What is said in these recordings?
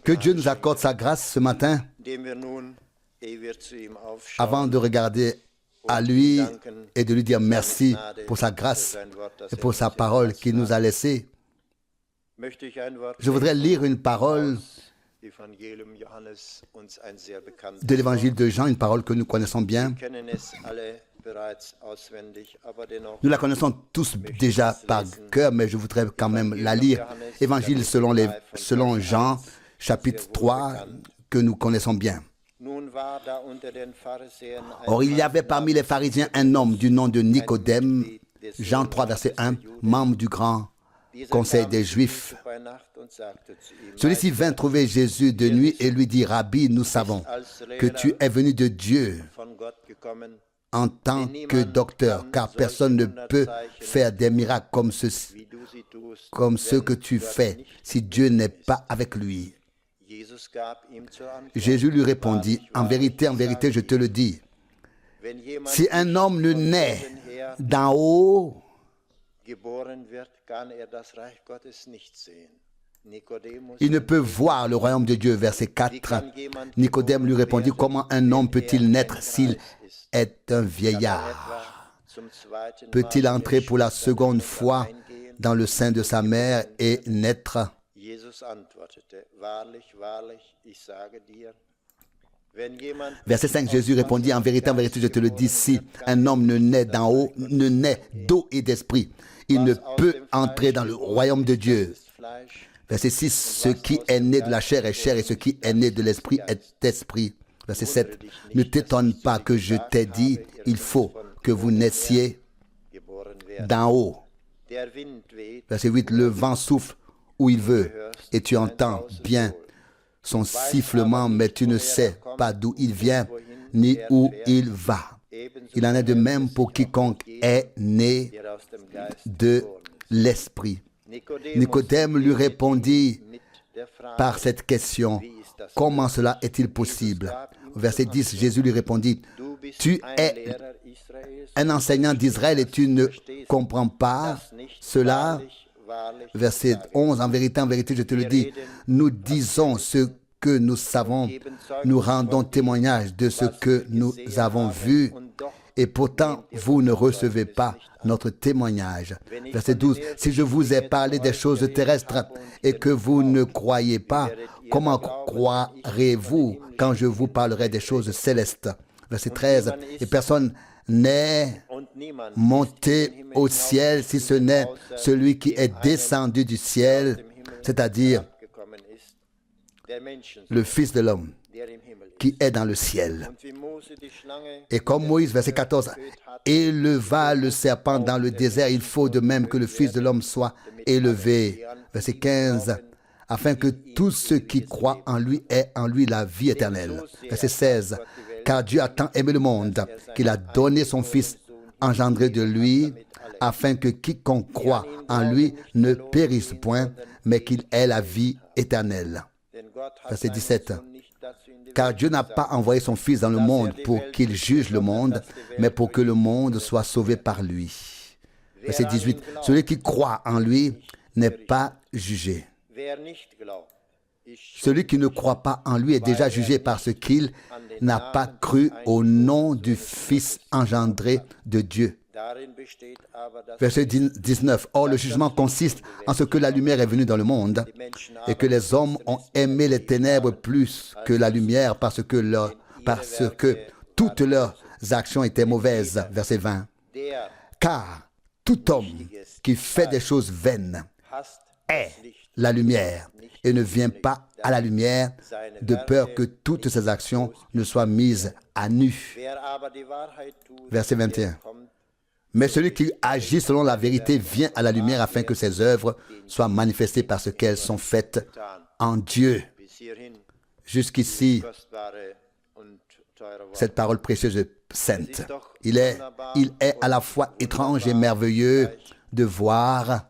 Que Dieu nous accorde sa grâce ce matin avant de regarder à lui et de lui dire merci pour sa grâce et pour sa parole qu'il nous a laissée. Je voudrais lire une parole de l'évangile de Jean, une parole que nous connaissons bien. Nous la connaissons tous déjà par cœur, mais je voudrais quand même la lire. Évangile selon Jean, chapitre 3, que nous connaissons bien. Or, il y avait parmi les pharisiens un homme du nom de Nicodème, Jean 3, verset 1, membre du grand conseil des Juifs. Celui-ci vint trouver Jésus de nuit et lui dit, Rabbi, nous savons que tu es venu de Dieu en tant que docteur, car personne ne peut faire des miracles comme ceux que tu fais si Dieu n'est pas avec lui. Jésus lui répondit, en vérité, je te le dis, si un homme ne naît d'en haut, il ne peut voir le royaume de Dieu. Verset 4. Nicodème lui répondit, comment un homme peut-il naître s'il est un vieillard? Peut-il entrer pour la seconde fois dans le sein de sa mère et naître? Verset 5, Jésus répondit, en vérité, je te le dis, si un homme ne naît d'en haut, ne naît d'eau et d'esprit, il ne peut entrer dans le royaume de Dieu. Verset 6, ce qui est né de la chair est chair et ce qui est né de l'esprit est esprit. Verset 7, ne t'étonne pas que je t'ai dit, il faut que vous naissiez d'en haut. Verset 8, le vent souffle où il veut et tu entends bien son sifflement, mais tu ne sais pas d'où il vient ni où il va. Il en est de même pour quiconque est né de l'esprit. Nicodème lui répondit par cette question, comment cela est-il possible? Verset 10, Jésus lui répondit, tu es un enseignant d'Israël et tu ne comprends pas cela? Verset 11, en vérité, je te le dis, nous disons ce que nous savons, nous rendons témoignage de ce que nous avons vu, et pourtant vous ne recevez pas notre témoignage. Verset 12, si je vous ai parlé des choses terrestres et que vous ne croyez pas, comment croirez-vous quand je vous parlerai des choses célestes? Verset 13, et personne n'est monté au ciel si ce n'est celui qui est descendu du ciel, c'est-à-dire le Fils de l'homme qui est dans le ciel. Et comme Moïse, verset 14, éleva le serpent dans le désert, il faut de même que le Fils de l'homme soit élevé. Verset 15, afin que tous ceux qui croient en lui aient en lui la vie éternelle. Verset 16, car Dieu a tant aimé le monde qu'il a donné son Fils engendré de lui, afin que quiconque croit en lui ne périsse point, mais qu'il ait la vie éternelle. Verset 17. Car Dieu n'a pas envoyé son Fils dans le monde pour qu'il juge le monde, mais pour que le monde soit sauvé par lui. Verset 18. Celui qui croit en lui n'est pas jugé. Celui qui ne croit pas en lui est déjà jugé parce qu'il n'a pas cru au nom du Fils engendré de Dieu. Verset 19. Or, le jugement consiste en ce que la lumière est venue dans le monde et que les hommes ont aimé les ténèbres plus que la lumière parce que toutes leurs actions étaient mauvaises. Verset 20. Car tout homme qui fait des choses vaines est la lumière et ne vient pas à la lumière de peur que toutes ses actions ne soient mises à nu. Verset 21. Mais celui qui agit selon la vérité vient à la lumière afin que ses œuvres soient manifestées parce qu'elles sont faites en Dieu. Jusqu'ici, cette parole précieuse et sainte. Il est à la fois étrange et merveilleux de voir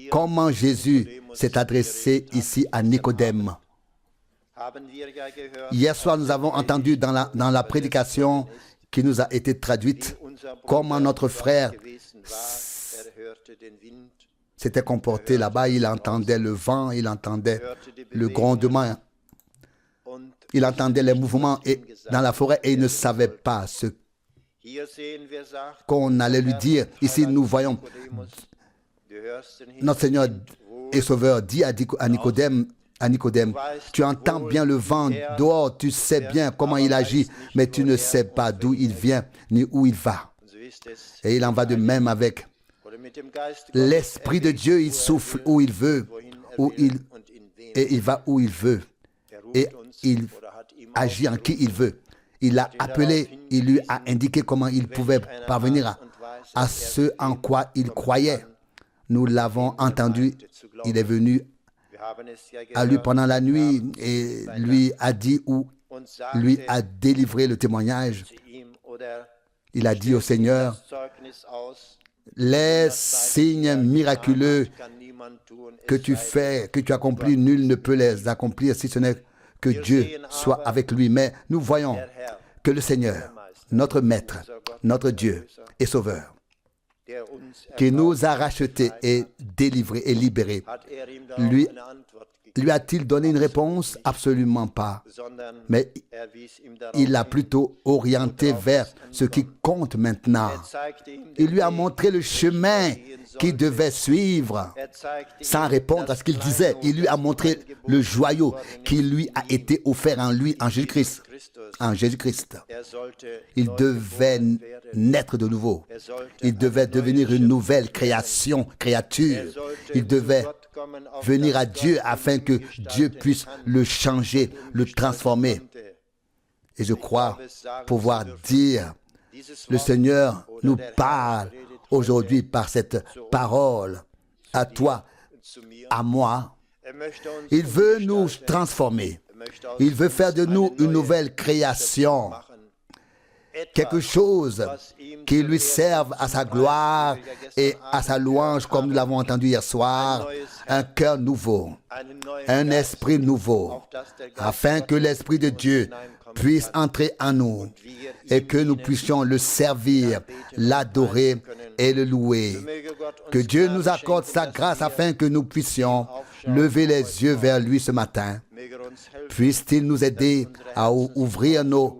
comment Jésus s'est adressé ici à Nicodème. Hier soir, nous avons entendu dans la prédication qui nous a été traduite comment notre frère s'était comporté là-bas. Il entendait le vent, il entendait le grondement, il entendait les mouvements dans la forêt et il ne savait pas ce qu'on allait lui dire. Ici, nous voyons notre Seigneur et Sauveur dit à Nicodème, tu entends bien le vent dehors, tu sais bien comment il agit, mais tu ne sais pas d'où il vient ni où il va. Et il en va de même avec l'Esprit de Dieu. Il souffle où il veut, et il va où il veut, et il agit en qui il veut. Il l'a appelé, il lui a indiqué comment il pouvait parvenir à ce en quoi il croyait. Nous l'avons entendu, il est venu à lui pendant la nuit et lui a dit ou lui a délivré le témoignage. Il a dit au Seigneur, les signes miraculeux que tu fais, que tu accomplis, nul ne peut les accomplir si ce n'est que Dieu soit avec lui. Mais nous voyons que le Seigneur, notre Maître, notre Dieu et Sauveur, qui nous a rachetés et délivrés et libérés, lui a-t-il donné une réponse? Absolument pas. Mais il l'a plutôt orienté vers ce qui compte maintenant. Il lui a montré le chemin qu'il devait suivre sans répondre à ce qu'il disait. Il lui a montré le joyau qui lui a été offert en lui, en Jésus-Christ. En Jésus-Christ. Il devait naître de nouveau. Il devait devenir une nouvelle créature. Il devait venir à Dieu afin que Dieu puisse le changer, le transformer. Et je crois pouvoir dire, le Seigneur nous parle aujourd'hui par cette parole, à toi, à moi. Il veut nous transformer. Il veut faire de nous une nouvelle création. Quelque chose qui lui serve à sa gloire et à sa louange, comme nous l'avons entendu hier soir. Un cœur nouveau, un esprit nouveau, afin que l'Esprit de Dieu puisse entrer en nous et que nous puissions le servir, l'adorer et le louer. Que Dieu nous accorde sa grâce afin que nous puissions lever les yeux vers lui ce matin. Puisse-t-il nous aider à ouvrir nos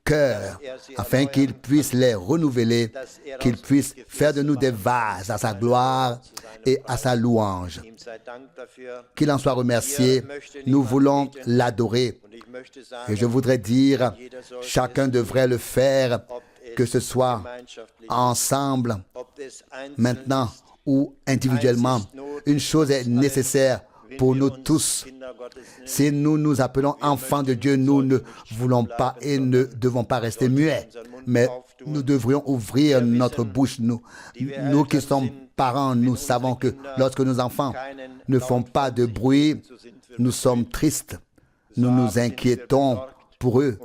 cœur, afin qu'il puisse les renouveler, qu'il puisse faire de nous des vases à sa gloire et à sa louange. Qu'il en soit remercié. Nous voulons l'adorer. Et je voudrais dire, chacun devrait le faire, que ce soit ensemble, maintenant ou individuellement. Une chose est nécessaire pour nous tous. Si nous nous appelons enfants de Dieu, nous ne voulons pas et ne devons pas rester muets, mais nous devrions ouvrir notre bouche. Nous qui sommes parents, nous savons que lorsque nos enfants ne font pas de bruit, nous sommes tristes, nous nous inquiétons pour eux.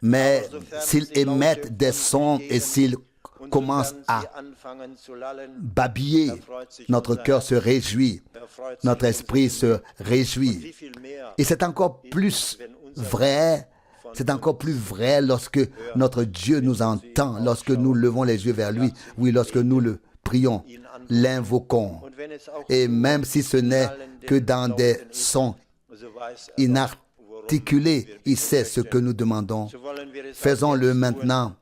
Mais s'ils émettent des sons et s'ils commencent à babiller, notre cœur se réjouit, notre esprit se réjouit. Et c'est encore plus vrai lorsque notre Dieu nous entend, lorsque nous levons les yeux vers lui, oui, lorsque nous le prions, l'invoquons. Et même si ce n'est que dans des sons inarticulés, il sait ce que nous demandons. Faisons-le maintenant.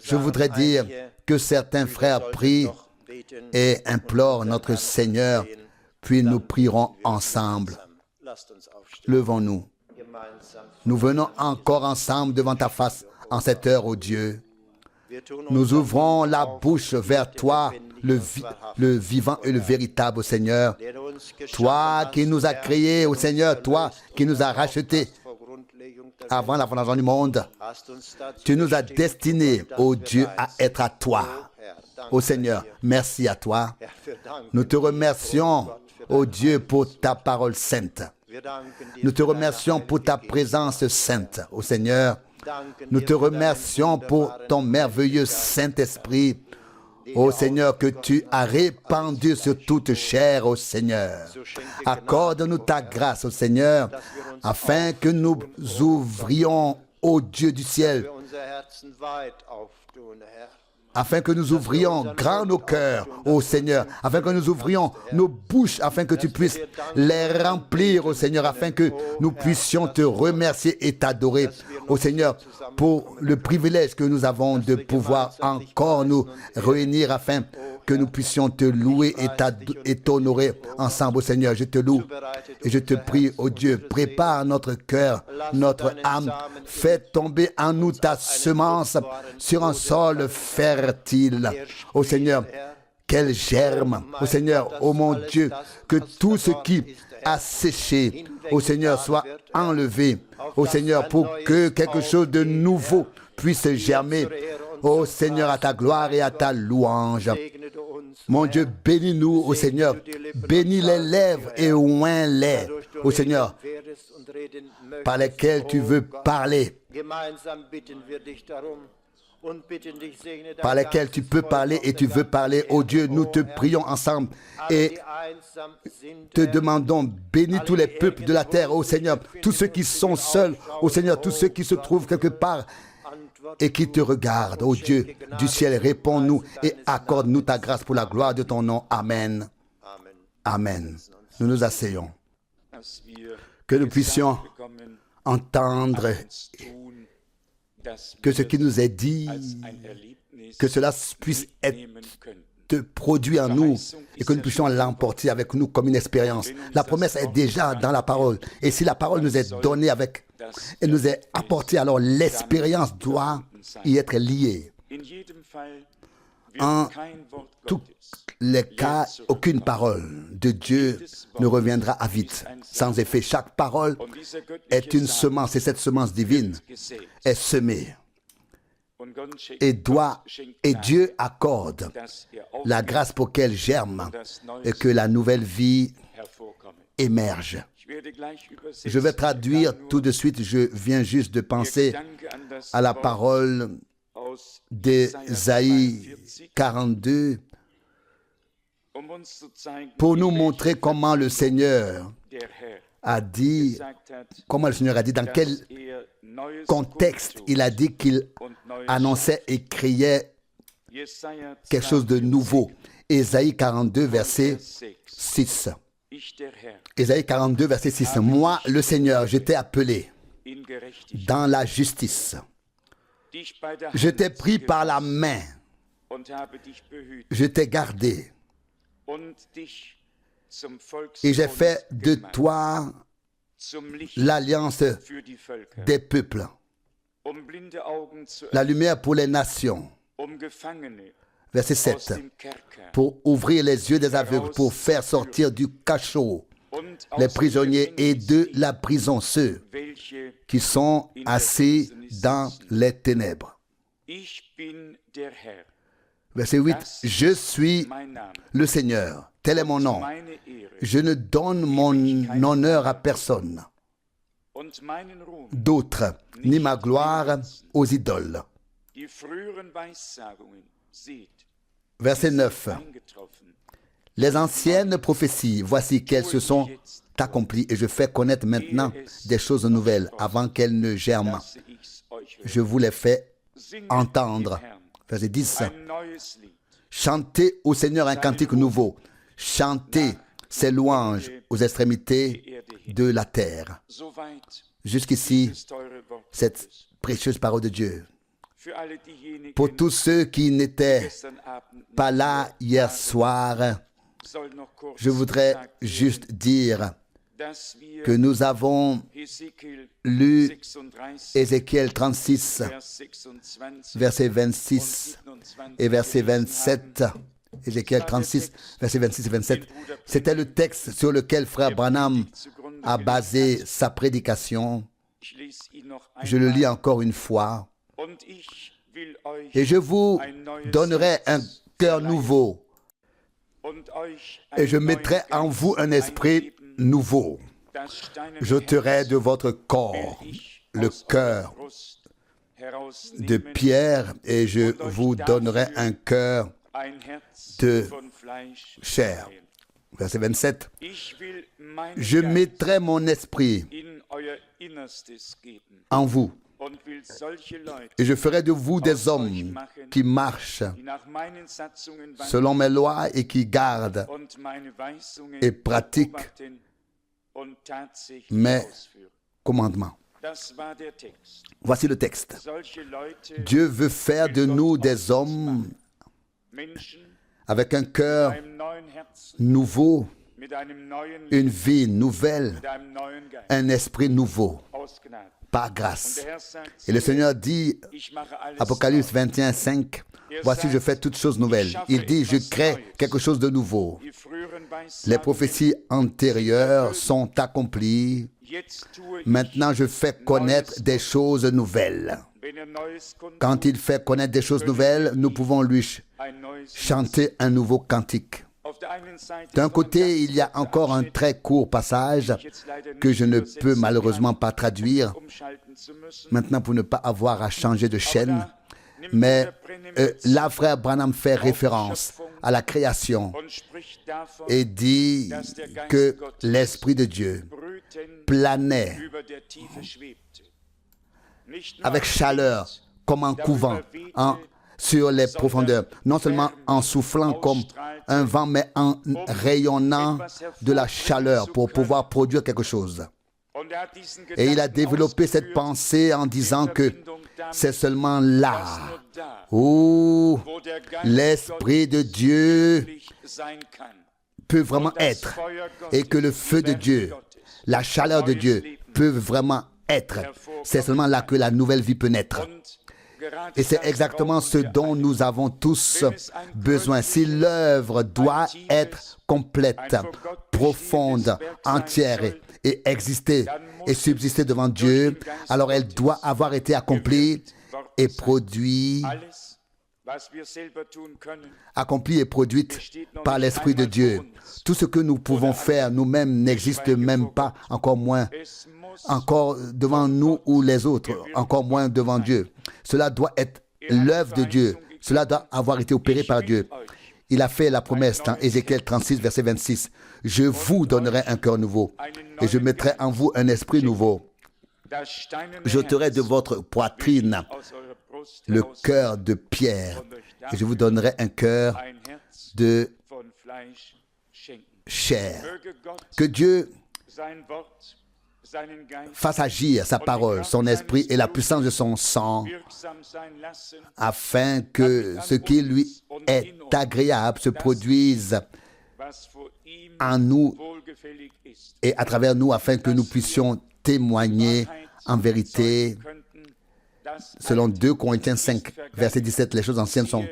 Je voudrais dire que certains frères prient et implorent notre Seigneur, puis nous prierons ensemble. Levons-nous. Nous venons encore ensemble devant ta face en cette heure, ô Dieu. Nous ouvrons la bouche vers toi, le vivant et le véritable, ô Seigneur. Toi qui nous as créés, ô Seigneur, toi qui nous as rachetés avant la fondation du monde. Tu nous as destinés, ô Dieu, à être à toi. Ô Seigneur, merci à toi. Nous te remercions, ô Dieu, pour ta parole sainte. Nous te remercions pour ta présence sainte, ô Seigneur. Nous te remercions pour ton merveilleux Saint-Esprit, ô Seigneur, que tu as répandu sur toute chair, ô Seigneur. Accorde-nous ta grâce, ô Seigneur, afin que nous ouvrions, ô Dieu du ciel, afin que nous ouvrions grand nos cœurs, ô Seigneur, afin que nous ouvrions nos bouches, afin que tu puisses les remplir, ô Seigneur, afin que nous puissions te remercier et t'adorer, ô Seigneur, pour le privilège que nous avons de pouvoir encore nous réunir afin que nous puissions te louer et t'honorer ensemble, ô Seigneur. Je te loue et je te prie, ô Dieu, prépare notre cœur, notre âme, fais tomber en nous ta semence sur un sol fertile, ô Seigneur. Quel germe, ô Seigneur, ô mon Dieu, que tout ce qui a séché, ô Seigneur, soit enlevé, ô Seigneur, pour que quelque chose de nouveau puisse germer, ô Seigneur, à ta gloire et à ta louange. Mon Dieu, bénis-nous, ô Seigneur, bénis les lèvres et oins-les, ô Seigneur, par lesquelles tu veux parler, par lesquels tu peux parler et tu veux parler. Oh Dieu, nous te prions ensemble et te demandons, bénis tous les peuples de la terre, oh Seigneur, tous ceux qui sont seuls, oh Seigneur, tous ceux qui se trouvent quelque part et qui te regardent. Oh Dieu du ciel, réponds-nous et accorde-nous ta grâce pour la gloire de ton nom. Amen. Amen. Nous nous asseyons. Que nous puissions entendre que ce qui nous est dit, que cela puisse être produit en nous et que nous puissions l'emporter avec nous comme une expérience. La promesse est déjà dans la parole. Et si la parole nous est donnée avec, elle nous est apportée, alors l'expérience doit y être liée. En tous les cas, aucune parole de Dieu ne reviendra à vide, sans effet. Chaque parole est une semence et cette semence divine est semée. Et Dieu accorde la grâce pour qu'elle germe et que la nouvelle vie émerge. Je vais traduire tout de suite, je viens juste de penser à la parole d'Ésaïe 42 pour nous montrer comment le Seigneur a dit, dans quel contexte il a dit qu'il annonçait et criait quelque chose de nouveau. Ésaïe 42, verset 6. Ésaïe 42, verset 6. Moi, le Seigneur, je t'ai appelé dans la justice. Je t'ai pris par la main. Je t'ai gardé. Et j'ai fait de toi l'alliance des peuples, la lumière pour les nations. Verset 7. Pour ouvrir les yeux des aveugles, pour faire sortir du cachot les prisonniers et de la prison ceux qui sont assis dans les ténèbres. Verset 8. Je suis le Seigneur, tel est mon nom. Je ne donne mon honneur à personne d'autre, ni ma gloire aux idoles. Verset 9. Les anciennes prophéties, voici qu'elles se sont accomplies et je fais connaître maintenant des choses nouvelles avant qu'elles ne germent. Je vous les fais entendre. Verset 10. Chantez au Seigneur un cantique nouveau. Chantez ses louanges aux extrémités de la terre. Jusqu'ici, cette précieuse parole de Dieu. Pour tous ceux qui n'étaient pas là hier soir, je voudrais juste dire que nous avons lu Ézéchiel 36, verset 26 et verset 27. Ézéchiel 36, verset 26 et 27. C'était le texte sur lequel frère Branham a basé sa prédication. Je le lis encore une fois. Et je vous donnerai un cœur nouveau. Et je mettrai en vous un esprit nouveau. J'ôterai de votre corps le cœur de pierre et je vous donnerai un cœur de chair. Verset 27. Je mettrai mon esprit en vous et je ferai de vous des hommes qui marchent selon mes lois et qui gardent et pratiquent mes commandements. Voici le texte. Dieu veut faire de nous des hommes avec un cœur nouveau, une vie nouvelle, un esprit nouveau, par grâce. Et le Seigneur dit, Apocalypse 21, 5, voici je fais toutes choses nouvelles. Il dit, je crée quelque chose de nouveau. Les prophéties antérieures sont accomplies. Maintenant, je fais connaître des choses nouvelles. Quand il fait connaître des choses nouvelles, nous pouvons lui chanter un nouveau cantique. D'un côté, il y a encore un très court passage que je ne peux malheureusement pas traduire maintenant pour ne pas avoir à changer de chaîne. Mais là, frère Branham fait référence à la création et dit que l'Esprit de Dieu planait avec chaleur comme en couvant sur les profondeurs, non seulement en soufflant comme un vent, mais en rayonnant de la chaleur pour pouvoir produire quelque chose. Et il a développé cette pensée en disant que c'est seulement là où l'Esprit de Dieu peut vraiment être et que le feu de Dieu, la chaleur de Dieu peuvent vraiment être. C'est seulement là que la nouvelle vie peut naître. Et c'est exactement ce dont nous avons tous besoin. Si l'œuvre doit être complète, profonde, entière et exister et subsister devant Dieu, alors elle doit avoir été accomplie et produite par l'Esprit de Dieu. Tout ce que nous pouvons faire nous-mêmes n'existe même pas, encore devant nous ou les autres, encore moins devant Dieu. Cela doit être l'œuvre de Dieu. Cela doit avoir été opéré par Dieu. Il a fait la promesse dans Ézéchiel 36, verset 26. « Je vous donnerai un cœur nouveau et je mettrai en vous un esprit nouveau. J'ôterai de votre poitrine le cœur de pierre et je vous donnerai un cœur de chair. » Que Dieu fasse agir sa parole, son esprit et la puissance de son sang, afin que ce qui lui est agréable se produise en nous et à travers nous, afin que nous puissions témoigner en vérité. Selon 2 Corinthiens 5, verset 17, les choses anciennes sont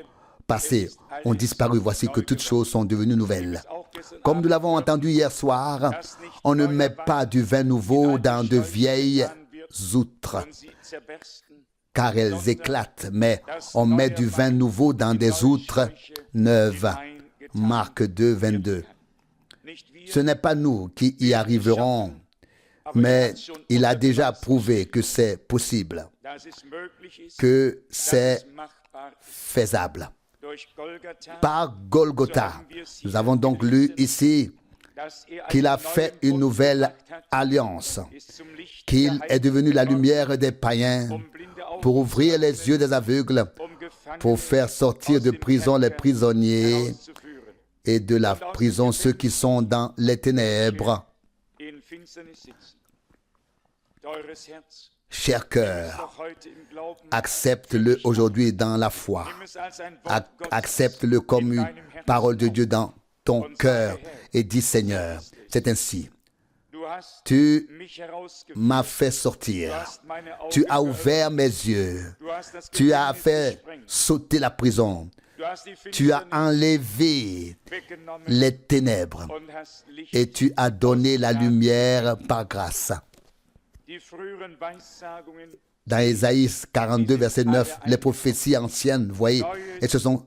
passées, ont disparu. Voici que toutes choses sont devenues nouvelles. Comme nous l'avons entendu hier soir, on ne met pas du vin nouveau dans de vieilles outres, car elles éclatent, mais on met du vin nouveau dans des outres neuves. Marc 2, 22. Ce n'est pas nous qui y arriverons, mais il a déjà prouvé que c'est possible, que c'est faisable. Par Golgotha, nous avons donc lu ici qu'il a fait une nouvelle alliance, qu'il est devenu la lumière des païens pour ouvrir les yeux des aveugles, pour faire sortir de prison les prisonniers et de la prison ceux qui sont dans les ténèbres. Cher cœur, accepte-le aujourd'hui dans la foi. Accepte-le comme une parole de Dieu dans ton cœur et dis, Seigneur, c'est ainsi. Tu m'as fait sortir. Tu as ouvert mes yeux. Tu as fait sauter la prison. Tu as enlevé les ténèbres et tu as donné la lumière par grâce. Dans Ésaïe 42, verset 9, les prophéties anciennes, voyez, elles se sont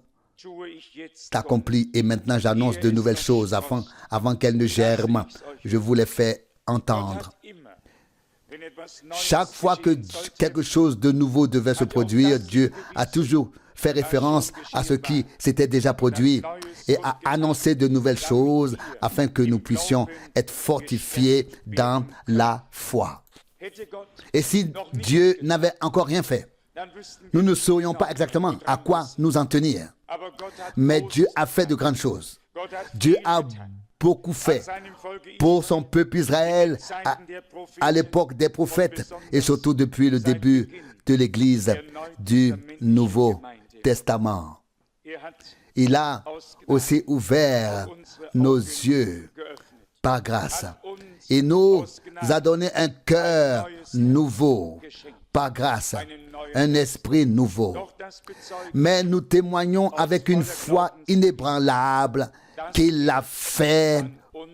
accomplies et maintenant j'annonce de nouvelles choses avant qu'elles ne germent. Je vous les fais entendre. Chaque fois que quelque chose de nouveau devait se produire, Dieu a toujours fait référence à ce qui s'était déjà produit et a annoncé de nouvelles choses afin que nous puissions être fortifiés dans la foi. Et si Dieu n'avait encore rien fait, nous ne saurions pas exactement à quoi nous en tenir. Mais Dieu a fait de grandes choses. Dieu a beaucoup fait pour son peuple Israël à l'époque des prophètes et surtout depuis le début de l'Église du Nouveau Testament. Il a aussi ouvert nos yeux par grâce. Il nous a donné un cœur nouveau par grâce, un esprit nouveau. Mais nous témoignons avec une foi inébranlable qu'il l'a fait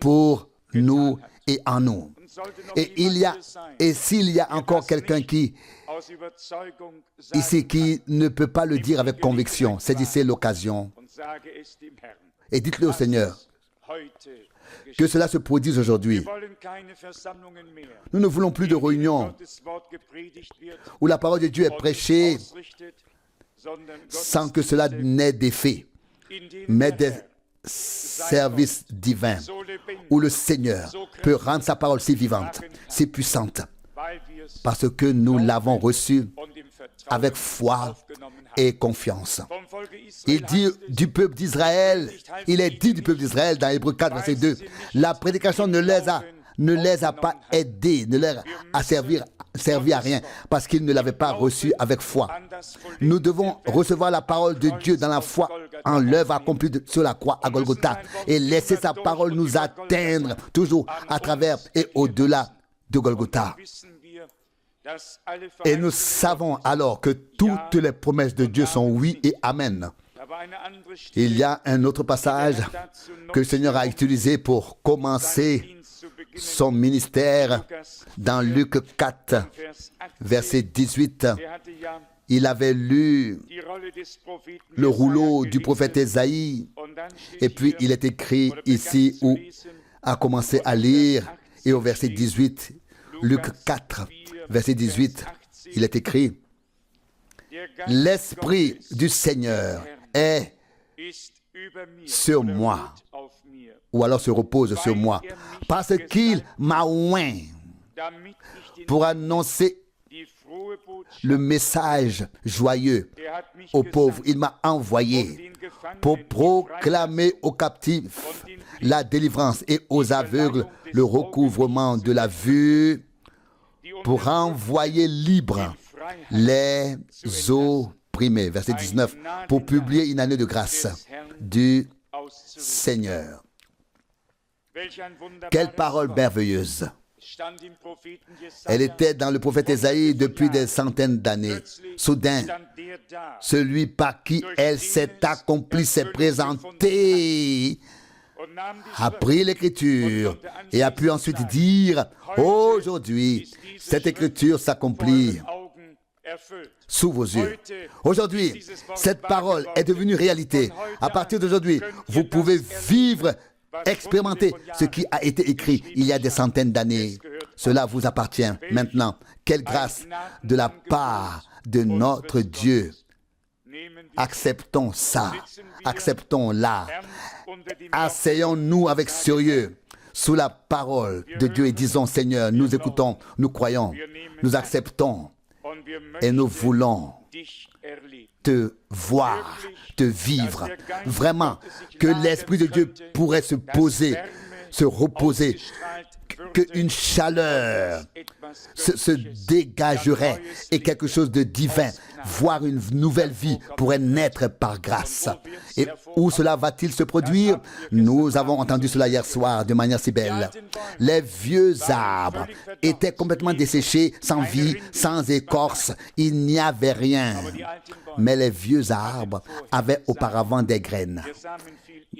pour nous et en nous. Et s'il y a encore quelqu'un ici qui ne peut pas le dire avec conviction, saisissez l'occasion et dites-le au Seigneur. Que cela se produise aujourd'hui. Nous ne voulons plus de réunions où la parole de Dieu est prêchée sans que cela n'ait d'effet, mais des services divins où le Seigneur peut rendre sa parole si vivante, si puissante, parce que nous l'avons reçue avec foi et confiance. Il dit du peuple d'Israël, il est dit du peuple d'Israël dans Hébreux 4, verset 2, la prédication ne les a pas aidés, ne leur a servi à rien, parce qu'ils ne l'avaient pas reçu avec foi. Nous devons recevoir la parole de Dieu dans la foi en l'œuvre accomplie sur la croix à Golgotha et laisser sa parole nous atteindre toujours à travers et au-delà de Golgotha. Et nous savons alors que toutes les promesses de Dieu sont oui et amen. Il y a un autre passage que le Seigneur a utilisé pour commencer son ministère dans Luc 4, verset 18. Il avait lu le rouleau du prophète Ésaïe et puis il est écrit ici où a commencé à lire et au verset 18, Luc 4, verset 18, il est écrit « L'Esprit du Seigneur est sur moi » ou alors se repose sur moi, parce qu'il m'a oint pour annoncer le message joyeux aux pauvres. Il m'a envoyé pour proclamer aux captifs la délivrance et aux aveugles le recouvrement de la vue, pour envoyer libres les opprimés. Verset 19, pour publier une année de grâce du Seigneur. Quelle parole merveilleuse! Elle était dans le prophète Ésaïe depuis des centaines d'années. Soudain, celui par qui elle s'est accomplie s'est présenté, a pris l'écriture et a pu ensuite dire « Aujourd'hui, cette écriture s'accomplit sous vos yeux. Aujourd'hui, cette parole est devenue réalité. À partir d'aujourd'hui, vous pouvez vivre, expérimenter ce qui a été écrit il y a des centaines d'années. Cela vous appartient maintenant. Quelle grâce de la part de notre Dieu. Acceptons ça. Acceptons-la. Asseyons-nous avec sérieux sous la parole de Dieu et disons, Seigneur, nous écoutons, nous croyons, nous acceptons et nous voulons te voir, te vivre. Vraiment, que l'Esprit de Dieu pourrait se poser, se reposer, qu'une chaleur se dégagerait et quelque chose de divin, voire une nouvelle vie pourrait naître par grâce. Et où cela va-t-il se produire? Nous avons entendu cela hier soir de manière si belle. Les vieux arbres étaient complètement desséchés, sans vie, sans écorce. Il n'y avait rien. Mais les vieux arbres avaient auparavant des graines.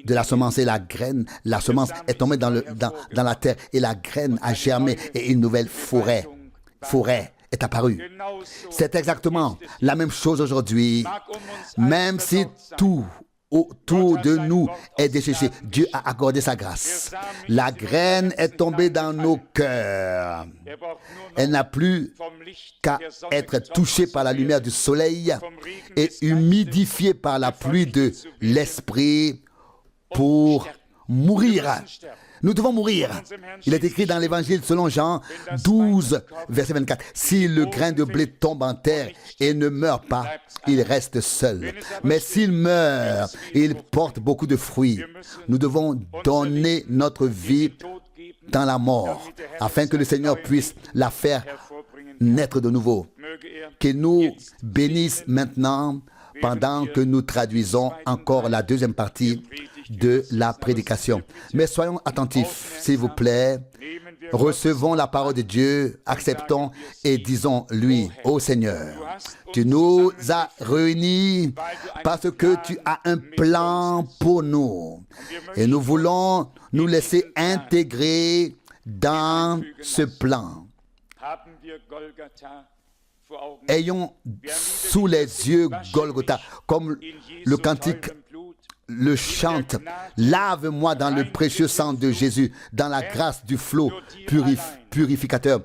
De la semence et la graine, la semence est tombée dans la terre et la graine a germé et une nouvelle forêt est apparue. C'est exactement la même chose aujourd'hui. Même si tout autour de nous est desséché, Dieu a accordé sa grâce. La graine est tombée dans nos cœurs. Elle n'a plus qu'à être touchée par la lumière du soleil et humidifiée par la pluie de l'Esprit pour mourir. Nous devons mourir. Il est écrit dans l'Évangile selon Jean 12, verset 24. Si le grain de blé tombe en terre et ne meurt pas, il reste seul. Mais s'il meurt, il porte beaucoup de fruits. Nous devons donner notre vie dans la mort, afin que le Seigneur puisse la faire naître de nouveau. Qu'il nous bénisse maintenant pendant que nous traduisons encore la deuxième partie de la prédication. Mais soyons attentifs, s'il vous plaît. Recevons la parole de Dieu, acceptons et disons-lui, ô Seigneur, tu nous as réunis parce que tu as un plan pour nous. Et nous voulons nous laisser intégrer dans ce plan. Ayons sous les yeux Golgotha, comme le cantique le chante. Lave-moi dans le précieux sang de Jésus, dans la grâce du flot purificateur.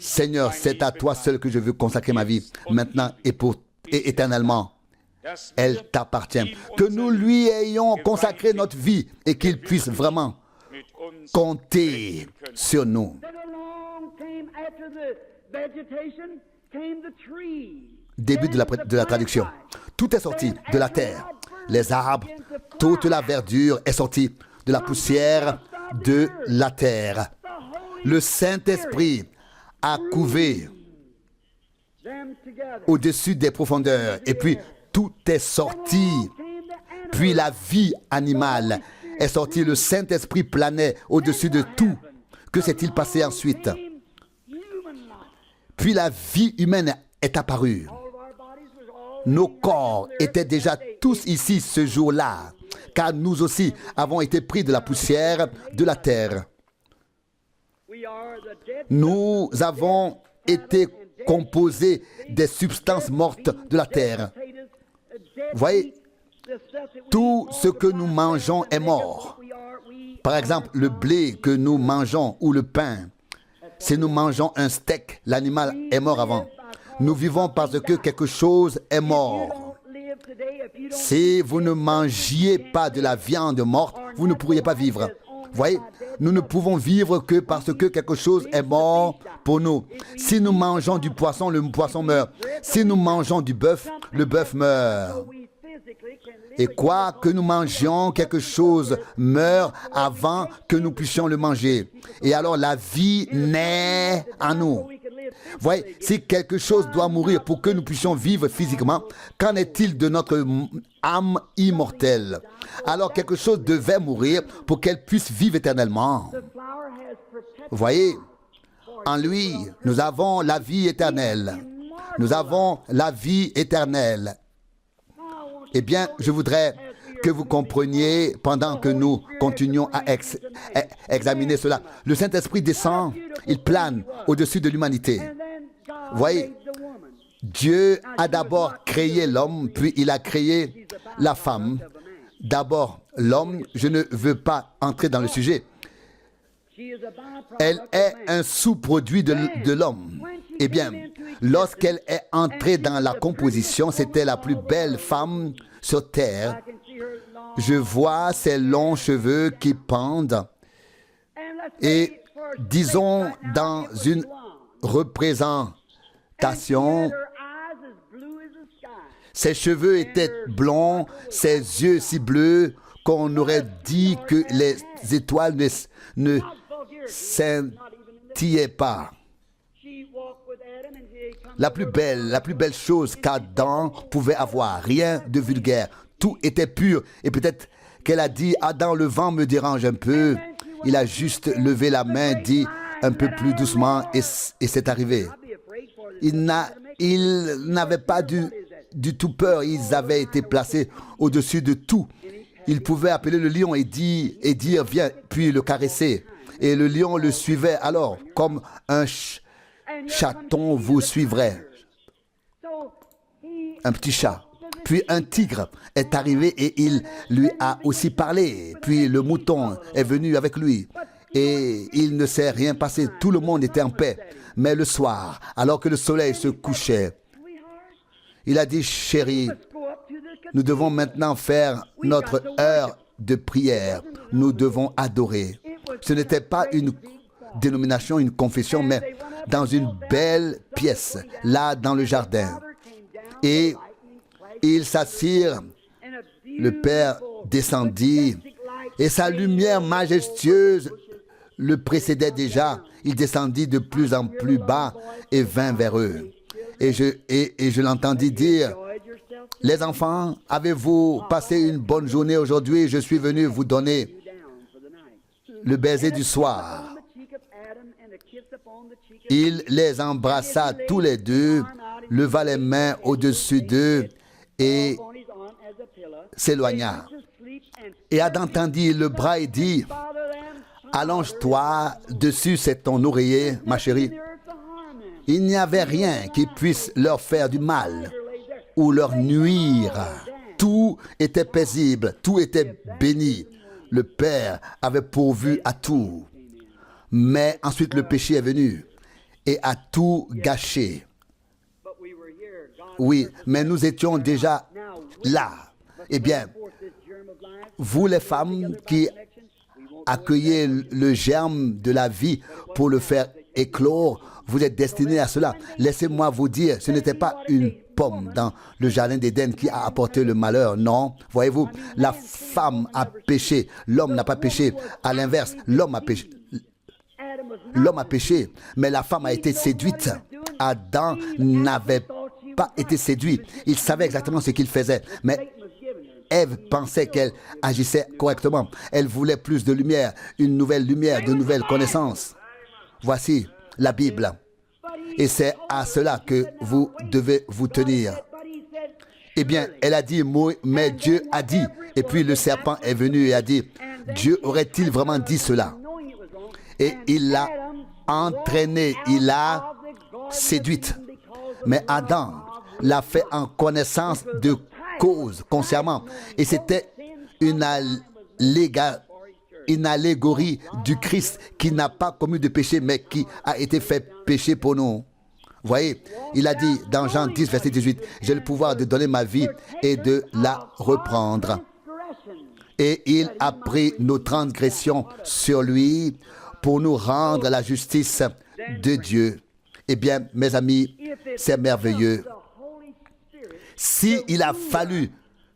Seigneur, c'est à toi seul que je veux consacrer ma vie, maintenant et éternellement. Elle t'appartient. Que nous lui ayons consacré notre vie et qu'il puisse vraiment compter sur nous. Début de la traduction. Tout est sorti de la terre. Les arbres, toute la verdure est sortie de la poussière de la terre. Le Saint-Esprit a couvé au-dessus des profondeurs. Et puis, tout est sorti. Puis la vie animale est sortie. Le Saint-Esprit planait au-dessus de tout. Que s'est-il passé ensuite? Puis la vie humaine est apparue. Nos corps étaient déjà tous ici ce jour-là, car nous aussi avons été pris de la poussière de la terre. Nous avons été composés des substances mortes de la terre. Voyez, tout ce que nous mangeons est mort. Par exemple, le blé que nous mangeons ou le pain. Si nous mangeons un steak, l'animal est mort avant. Nous vivons parce que quelque chose est mort. Si vous ne mangiez pas de la viande morte, vous ne pourriez pas vivre. Voyez, nous ne pouvons vivre que parce que quelque chose est mort pour nous. Si nous mangeons du poisson, le poisson meurt. Si nous mangeons du bœuf, le bœuf meurt. Et quoi que nous mangions, quelque chose meurt avant que nous puissions le manger. Et alors la vie naît en nous. Voyez, si quelque chose doit mourir pour que nous puissions vivre physiquement, qu'en est-il de notre âme immortelle? Alors quelque chose devait mourir pour qu'elle puisse vivre éternellement. Voyez, en lui, nous avons la vie éternelle. Nous avons la vie éternelle. Eh bien, je voudrais que vous compreniez, pendant que nous continuons à examiner cela, le Saint-Esprit descend, il plane au-dessus de l'humanité. Voyez, Dieu a d'abord créé l'homme, puis il a créé la femme. D'abord, l'homme, je ne veux pas entrer dans le sujet. Elle est un sous-produit de l'homme. Eh bien, lorsqu'elle est entrée dans la composition, c'était la plus belle femme sur terre. Je vois ses longs cheveux qui pendent. Et disons, dans une représentation, ses cheveux étaient blonds, ses yeux si bleus qu'on aurait dit que les étoiles ne scintillaient pas. La plus belle chose qu'Adam pouvait avoir, rien de vulgaire. Tout était pur. Et peut-être qu'elle a dit, Adam, le vent me dérange un peu. Il a juste levé la main, dit un peu plus doucement, et c'est arrivé. Il n'avait pas du tout peur. Ils avaient été placés au-dessus de tout. Il pouvait appeler le lion et dire, viens, puis le caresser. Et le lion le suivait alors, comme un chaton vous suivrait. Un petit chat. Puis un tigre est arrivé et il lui a aussi parlé. Puis le mouton est venu avec lui. Et il ne s'est rien passé. Tout le monde était en paix. Mais le soir, alors que le soleil se couchait, il a dit, chérie, nous devons maintenant faire notre heure de prière. Nous devons adorer. Ce n'était pas une dénomination, une confession, mais dans une belle pièce, là dans le jardin. Et ils s'assirent, le Père descendit, et sa lumière majestueuse le précédait déjà. Il descendit de plus en plus bas et vint vers eux. Et je l'entendis dire, « Les enfants, avez-vous passé une bonne journée aujourd'hui? Je suis venu vous donner le baiser du soir. » Il les embrassa tous les deux, leva les mains au-dessus d'eux et s'éloigna. Et Adam tendit le bras et dit, « Allonge-toi dessus, c'est ton oreiller, ma chérie. » Il n'y avait rien qui puisse leur faire du mal ou leur nuire. Tout était paisible, tout était béni. Le Père avait pourvu à tout. Mais ensuite le péché est venu et a tout gâché. Oui, mais nous étions déjà là. Eh bien, vous les femmes qui accueillez le germe de la vie pour le faire éclore, vous êtes destinés à cela. Laissez-moi vous dire, ce n'était pas une pomme dans le jardin d'Éden qui a apporté le malheur. Non, voyez-vous, la femme a péché, l'homme n'a pas péché. À l'inverse, l'homme a péché. L'homme a péché, mais la femme a été séduite. Adam n'avait pas été séduit. Il savait exactement ce qu'il faisait, mais Ève pensait qu'elle agissait correctement. Elle voulait plus de lumière, une nouvelle lumière, de nouvelles connaissances. Voici la Bible. Et c'est à cela que vous devez vous tenir. Eh bien, elle a dit, mais Dieu a dit. Et puis le serpent est venu et a dit, Dieu aurait-il vraiment dit cela? Et il l'a entraînée, il l'a séduite. Mais Adam l'a fait en connaissance de cause, consciemment. Et c'était une allégorie du Christ qui n'a pas commis de péché, mais qui a été fait péché pour nous. Voyez, il a dit dans Jean 10, verset 18, « J'ai le pouvoir de donner ma vie et de la reprendre. » Et il a pris nos transgressions sur lui pour nous rendre la justice de Dieu. Eh bien, mes amis, c'est merveilleux. S'il a fallu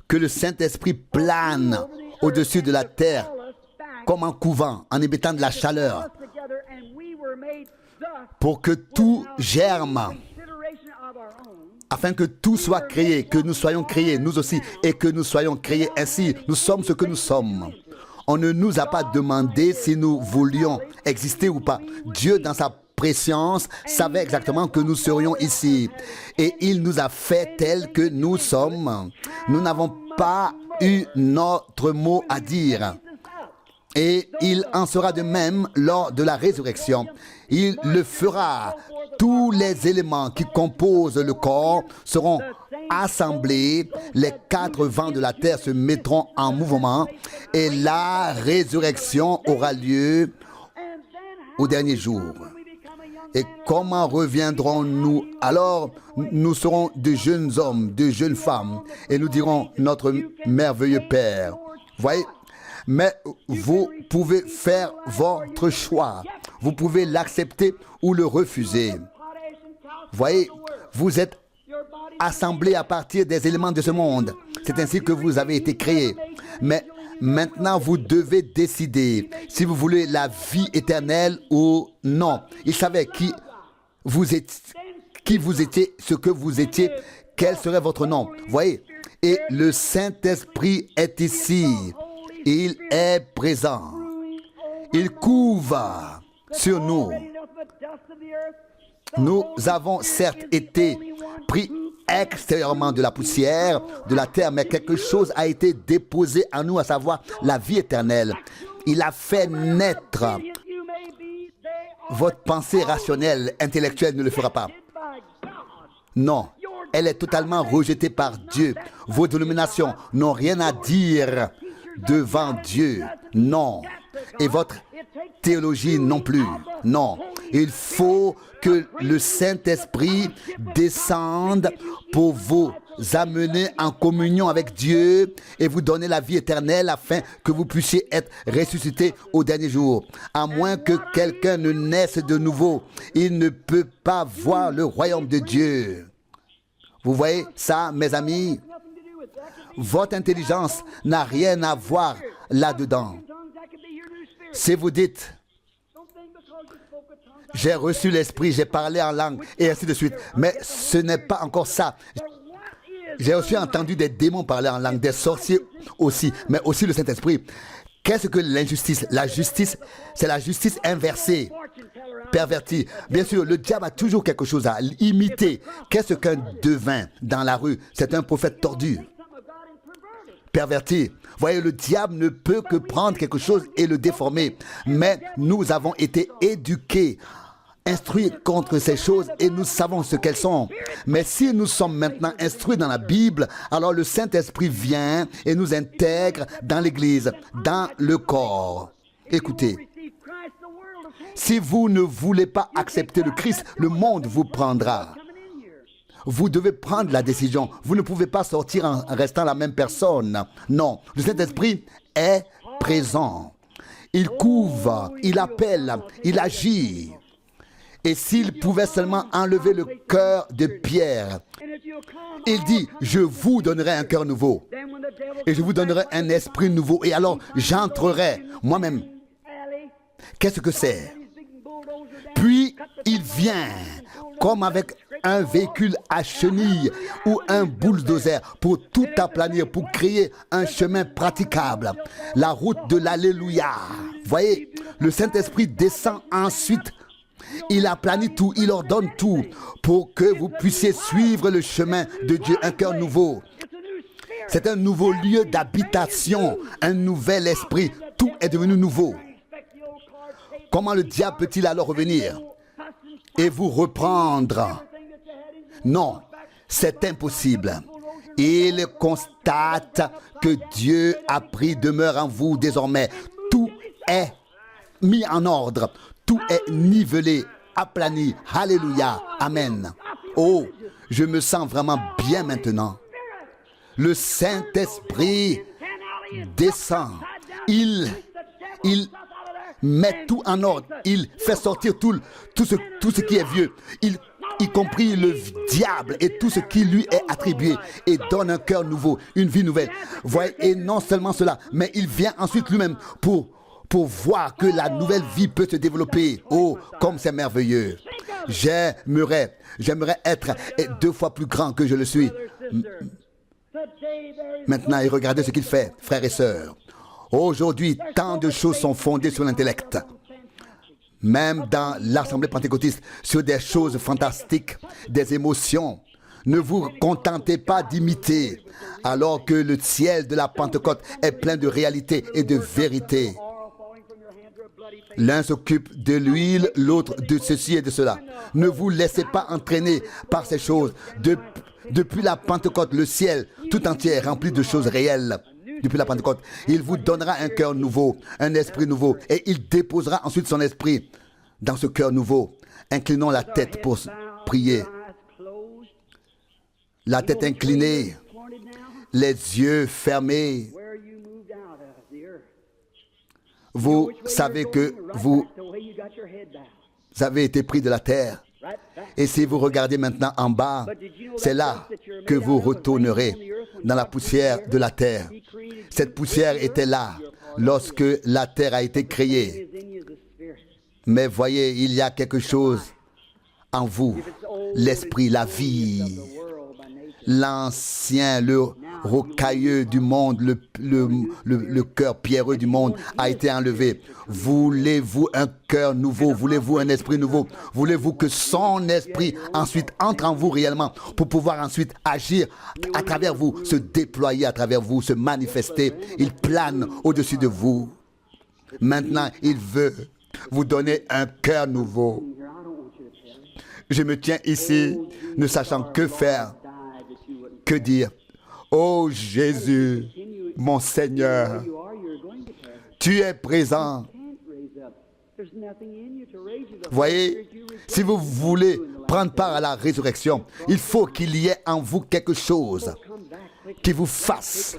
que le Saint-Esprit plane au-dessus de la terre, comme un couvent, en émettant de la chaleur, pour que tout germe, afin que tout soit créé, que nous soyons créés, nous aussi, et que nous soyons créés ainsi, nous sommes ce que nous sommes. On ne nous a pas demandé si nous voulions exister ou pas. Dieu, dans sa préscience, savait exactement que nous serions ici. Et il nous a fait tels que nous sommes. Nous n'avons pas eu notre mot à dire. Et il en sera de même lors de la résurrection. Il le fera. Tous les éléments qui composent le corps seront assemblés. Les quatre vents de la terre se mettront en mouvement. Et la résurrection aura lieu au dernier jour. Et comment reviendrons-nous? Alors, nous serons de jeunes hommes, de jeunes femmes. Et nous dirons, notre merveilleux Père. Voyez? Mais vous pouvez faire votre choix. Vous pouvez l'accepter ou le refuser. Voyez, vous êtes assemblés à partir des éléments de ce monde. C'est ainsi que vous avez été créés. Mais maintenant, vous devez décider si vous voulez la vie éternelle ou non. Il savait qui vous étiez, ce que vous étiez, quel serait votre nom. Voyez, et le Saint-Esprit est ici. Il est présent. Il couve sur nous. Nous avons certes été pris extérieurement de la poussière, de la terre, mais quelque chose a été déposé en nous, à savoir la vie éternelle. Il a fait naître. Votre pensée rationnelle, intellectuelle ne le fera pas. Non, elle est totalement rejetée par Dieu. Vos dénominations n'ont rien à dire devant Dieu. Non. Et votre théologie non plus. Non. Il faut que le Saint-Esprit descende pour vous amener en communion avec Dieu et vous donner la vie éternelle afin que vous puissiez être ressuscités au dernier jour. À moins que quelqu'un ne naisse de nouveau, il ne peut pas voir le royaume de Dieu. Vous voyez ça, mes amis? Votre intelligence n'a rien à voir là-dedans. Si vous dites, j'ai reçu l'esprit, j'ai parlé en langue, et ainsi de suite. Mais ce n'est pas encore ça. J'ai aussi entendu des démons parler en langue, des sorciers aussi, mais aussi le Saint-Esprit. Qu'est-ce que l'injustice? La justice, c'est la justice inversée, pervertie. Bien sûr, le diable a toujours quelque chose à imiter. Qu'est-ce qu'un devin dans la rue? C'est un prophète tordu, perverti. Voyez, le diable ne peut que prendre quelque chose et le déformer. Mais nous avons été éduqués, instruits contre ces choses et nous savons ce qu'elles sont. Mais si nous sommes maintenant instruits dans la Bible, alors le Saint-Esprit vient et nous intègre dans l'Église, dans le corps. Écoutez, si vous ne voulez pas accepter le Christ, le monde vous prendra. Vous devez prendre la décision. Vous ne pouvez pas sortir en restant la même personne. Non, le Saint-Esprit est présent. Il couvre, il appelle, il agit. Et s'il pouvait seulement enlever le cœur de Pierre, il dit, je vous donnerai un cœur nouveau. Et je vous donnerai un esprit nouveau. Et alors, j'entrerai moi-même. Qu'est-ce que c'est? Puis, il vient, comme avec un véhicule à chenilles ou un bulldozer pour tout aplanir, pour créer un chemin praticable. La route de l'Alléluia. Voyez, le Saint-Esprit descend ensuite. Il aplanit tout, il ordonne tout pour que vous puissiez suivre le chemin de Dieu, un cœur nouveau. C'est un nouveau lieu d'habitation, un nouvel esprit. Tout est devenu nouveau. Comment le diable peut-il alors revenir et vous reprendre? Non, c'est impossible. Il constate que Dieu a pris demeure en vous désormais. Tout est mis en ordre. Tout est nivelé, aplani. Alléluia. Amen. Oh, je me sens vraiment bien maintenant. Le Saint-Esprit descend. Il met tout en ordre. Il fait sortir tout ce qui est vieux. Y compris le diable et tout ce qui lui est attribué, et donne un cœur nouveau, une vie nouvelle. Voyez, et non seulement cela, mais il vient ensuite lui-même pour voir que la nouvelle vie peut se développer. Oh, comme c'est merveilleux. J'aimerais être 2 fois plus grand que je le suis. Maintenant, et regardez ce qu'il fait, frères et sœurs. Aujourd'hui, tant de choses sont fondées sur l'intellect. Même dans l'Assemblée pentecôtiste, sur des choses fantastiques, des émotions. Ne vous contentez pas d'imiter, alors que le ciel de la Pentecôte est plein de réalité et de vérité. L'un s'occupe de l'huile, l'autre de ceci et de cela. Ne vous laissez pas entraîner par ces choses. Depuis la Pentecôte, le ciel tout entier est rempli de choses réelles. Depuis la Pentecôte, il vous donnera un cœur nouveau, un esprit nouveau, et il déposera ensuite son esprit dans ce cœur nouveau. Inclinons la tête pour prier. La tête inclinée, les yeux fermés. Vous savez que vous avez été pris de la terre. Et si vous regardez maintenant en bas, c'est là que vous retournerez dans la poussière de la terre. Cette poussière était là lorsque la terre a été créée. Mais voyez, il y a quelque chose en vous, l'esprit, la vie. L'ancien, le rocailleux du monde, le cœur pierreux du monde a été enlevé. Voulez-vous un cœur nouveau? Voulez-vous un esprit nouveau? Voulez-vous que son esprit ensuite entre en vous réellement pour pouvoir ensuite agir à travers vous, se déployer à travers vous, se manifester? Il plane au-dessus de vous. Maintenant, il veut vous donner un cœur nouveau. Je me tiens ici, ne sachant que faire. Que dire? Oh Jésus, mon Seigneur, tu es présent. Voyez, si vous voulez prendre part à la résurrection, il faut qu'il y ait en vous quelque chose qui vous fasse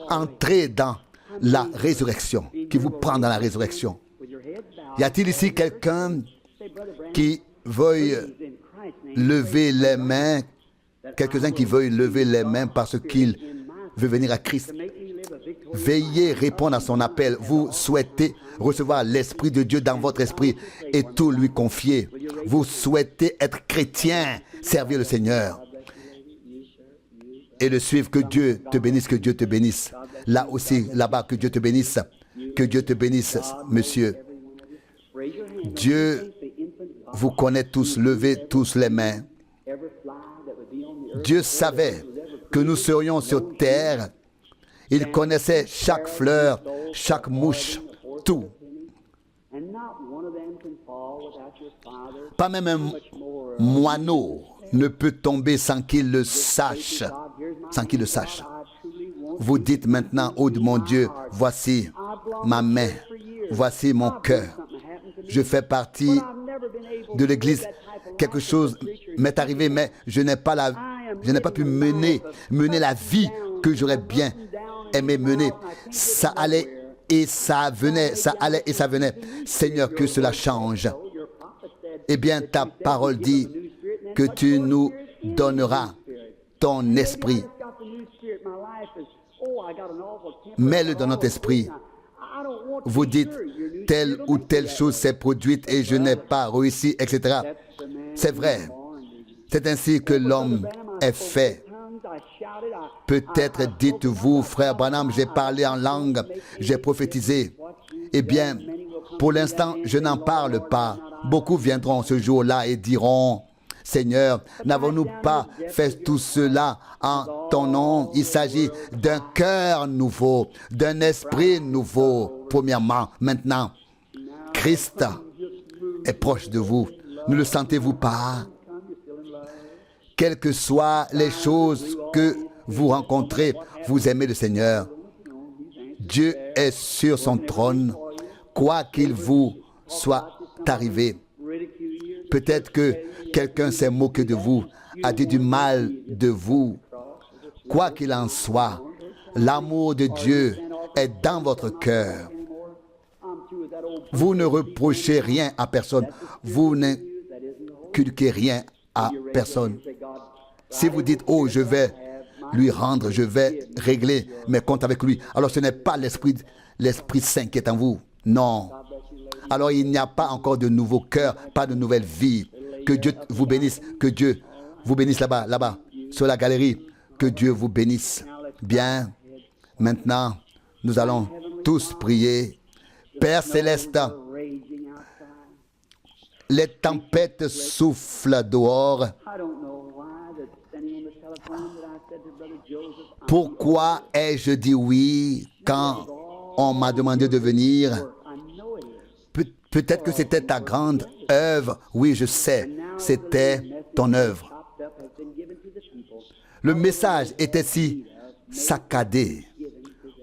entrer dans la résurrection, qui vous prend dans la résurrection. Y a-t-il ici quelqu'un qui veuille lever les mains, quelques-uns qui veuillent lever les mains parce qu'il veut venir à Christ? Veillez répondre à son appel. Vous souhaitez recevoir l'Esprit de Dieu dans votre esprit et tout lui confier. Vous souhaitez être chrétien, servir le Seigneur et le suivre. Que Dieu te bénisse, que Dieu te bénisse. Là aussi, là-bas, que Dieu te bénisse. Que Dieu te bénisse, monsieur. Dieu vous connaît tous. Levez tous les mains. Dieu savait que nous serions sur terre. Il connaissait chaque fleur, chaque mouche, tout. Pas même un moineau ne peut tomber sans qu'il le sache. Sans qu'il le sache. Vous dites maintenant, oh mon Dieu, voici ma main, voici mon cœur. Je fais partie de l'Église. Quelque chose m'est arrivé, mais je n'ai pas pu mener la vie que j'aurais bien aimé mener. Ça allait et ça venait, ça allait et ça venait. Seigneur, que cela change. Eh bien, ta parole dit que tu nous donneras ton esprit. Mets-le dans notre esprit. Vous dites, telle ou telle chose s'est produite et je n'ai pas réussi, etc. C'est vrai. C'est ainsi que l'homme est fait. Peut-être dites-vous, frère Branham, j'ai parlé en langue, j'ai prophétisé. Eh bien, pour l'instant, je n'en parle pas. Beaucoup viendront ce jour-là et diront, Seigneur, n'avons-nous pas fait tout cela en ton nom? Il s'agit d'un cœur nouveau, d'un esprit nouveau, premièrement. Maintenant, Christ est proche de vous. Ne le sentez-vous pas? Quelles que soient les choses que vous rencontrez, vous aimez le Seigneur. Dieu est sur son trône, quoi qu'il vous soit arrivé. Peut-être que quelqu'un s'est moqué de vous, a dit du mal de vous. Quoi qu'il en soit, l'amour de Dieu est dans votre cœur. Vous ne reprochez rien à personne. Vous n'inculquez rien à personne. Si vous dites, oh, je vais lui rendre, je vais régler mes comptes avec lui, alors ce n'est pas l'Esprit Saint qui est en vous. Non. Alors il n'y a pas encore de nouveau cœur, pas de nouvelle vie. Que Dieu vous bénisse, que Dieu vous bénisse là-bas, sur la galerie. Que Dieu vous bénisse. Bien, maintenant, nous allons tous prier. Père Céleste, les tempêtes soufflent dehors. Pourquoi ai-je dit oui quand on m'a demandé de venir? Peut-être que c'était ta grande œuvre. Oui, je sais, c'était ton œuvre. Le message était si saccadé.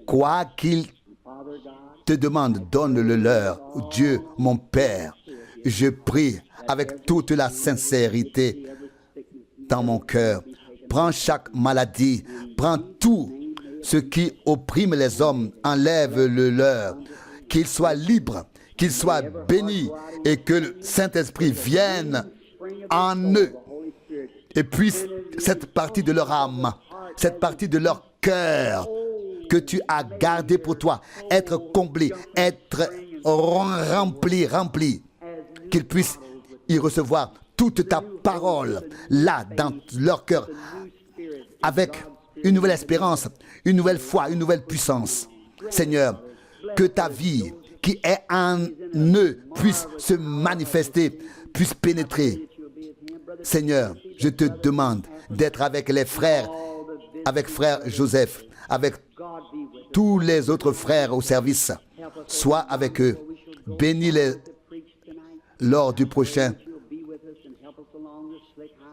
Quoi qu'il te demande, donne-le leur. Dieu, mon Père, je prie avec toute la sincérité dans mon cœur. Prends chaque maladie, prends tout ce qui opprime les hommes, enlève-le leur, qu'ils soient libres, qu'ils soient bénis et que le Saint-Esprit vienne en eux et puisse cette partie de leur âme, cette partie de leur cœur que tu as gardé pour toi, être comblé, être rempli, qu'ils puissent y recevoir toute ta parole là dans leur cœur avec une nouvelle espérance, une nouvelle foi, une nouvelle puissance. Seigneur, que ta vie qui est en eux puisse se manifester, puisse pénétrer. Seigneur, je te demande d'être avec les frères, avec frère Joseph, avec tous les autres frères au service. Sois avec eux. Bénis-les lors du prochain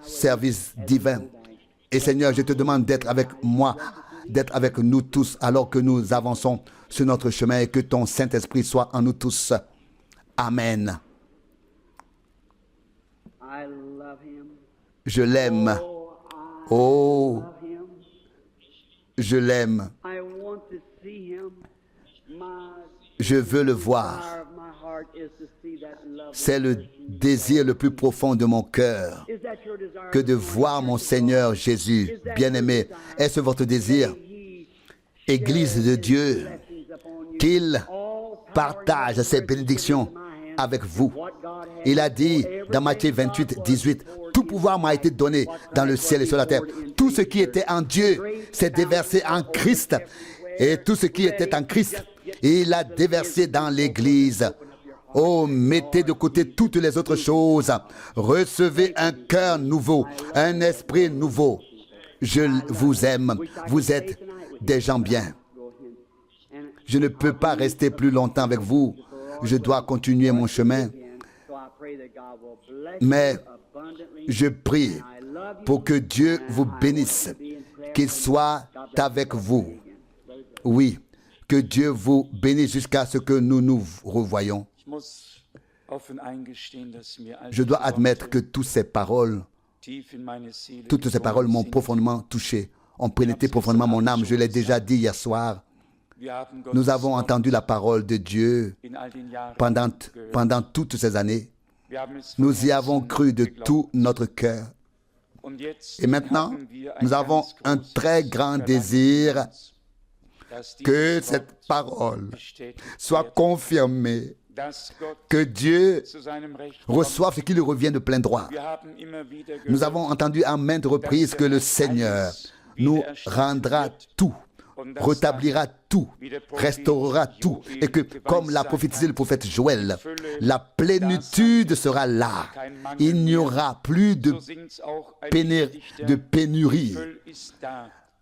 service divin. Et Seigneur, je te demande d'être avec moi, d'être avec nous tous alors que nous avançons sur notre chemin et que ton Saint-Esprit soit en nous tous. Amen. Je l'aime. Oh, je l'aime. Je veux le voir. C'est le désir le plus profond de mon cœur que de voir mon Seigneur Jésus bien-aimé. Est-ce votre désir, Église de Dieu, qu'il partage ses bénédictions avec vous? Il a dit dans Matthieu 28, 18, « Tout pouvoir m'a été donné dans le ciel et sur la terre. Tout ce qui était en Dieu s'est déversé en Christ. Et tout ce qui était en Christ, il a déversé dans l'Église. Oh, mettez de côté toutes les autres choses. Recevez un cœur nouveau, un esprit nouveau. Je vous aime. Vous êtes des gens bien. Je ne peux pas rester plus longtemps avec vous. Je dois continuer mon chemin. Mais je prie pour que Dieu vous bénisse, qu'il soit avec vous. Oui, que Dieu vous bénisse jusqu'à ce que nous nous revoyons. Je dois admettre que toutes ces paroles m'ont profondément touché, ont pénétré profondément mon âme. Je l'ai déjà dit hier soir. Nous avons entendu la parole de Dieu pendant toutes ces années. Nous y avons cru de tout notre cœur. Et maintenant, nous avons un très grand désir que cette parole soit confirmée, que Dieu reçoive ce qui lui revient de plein droit. Nous avons entendu à maintes reprises que le Seigneur nous rendra tout, rétablira tout, restaurera tout, et que, comme l'a prophétisé le prophète Joël, la plénitude sera là. Il n'y aura plus de pénurie.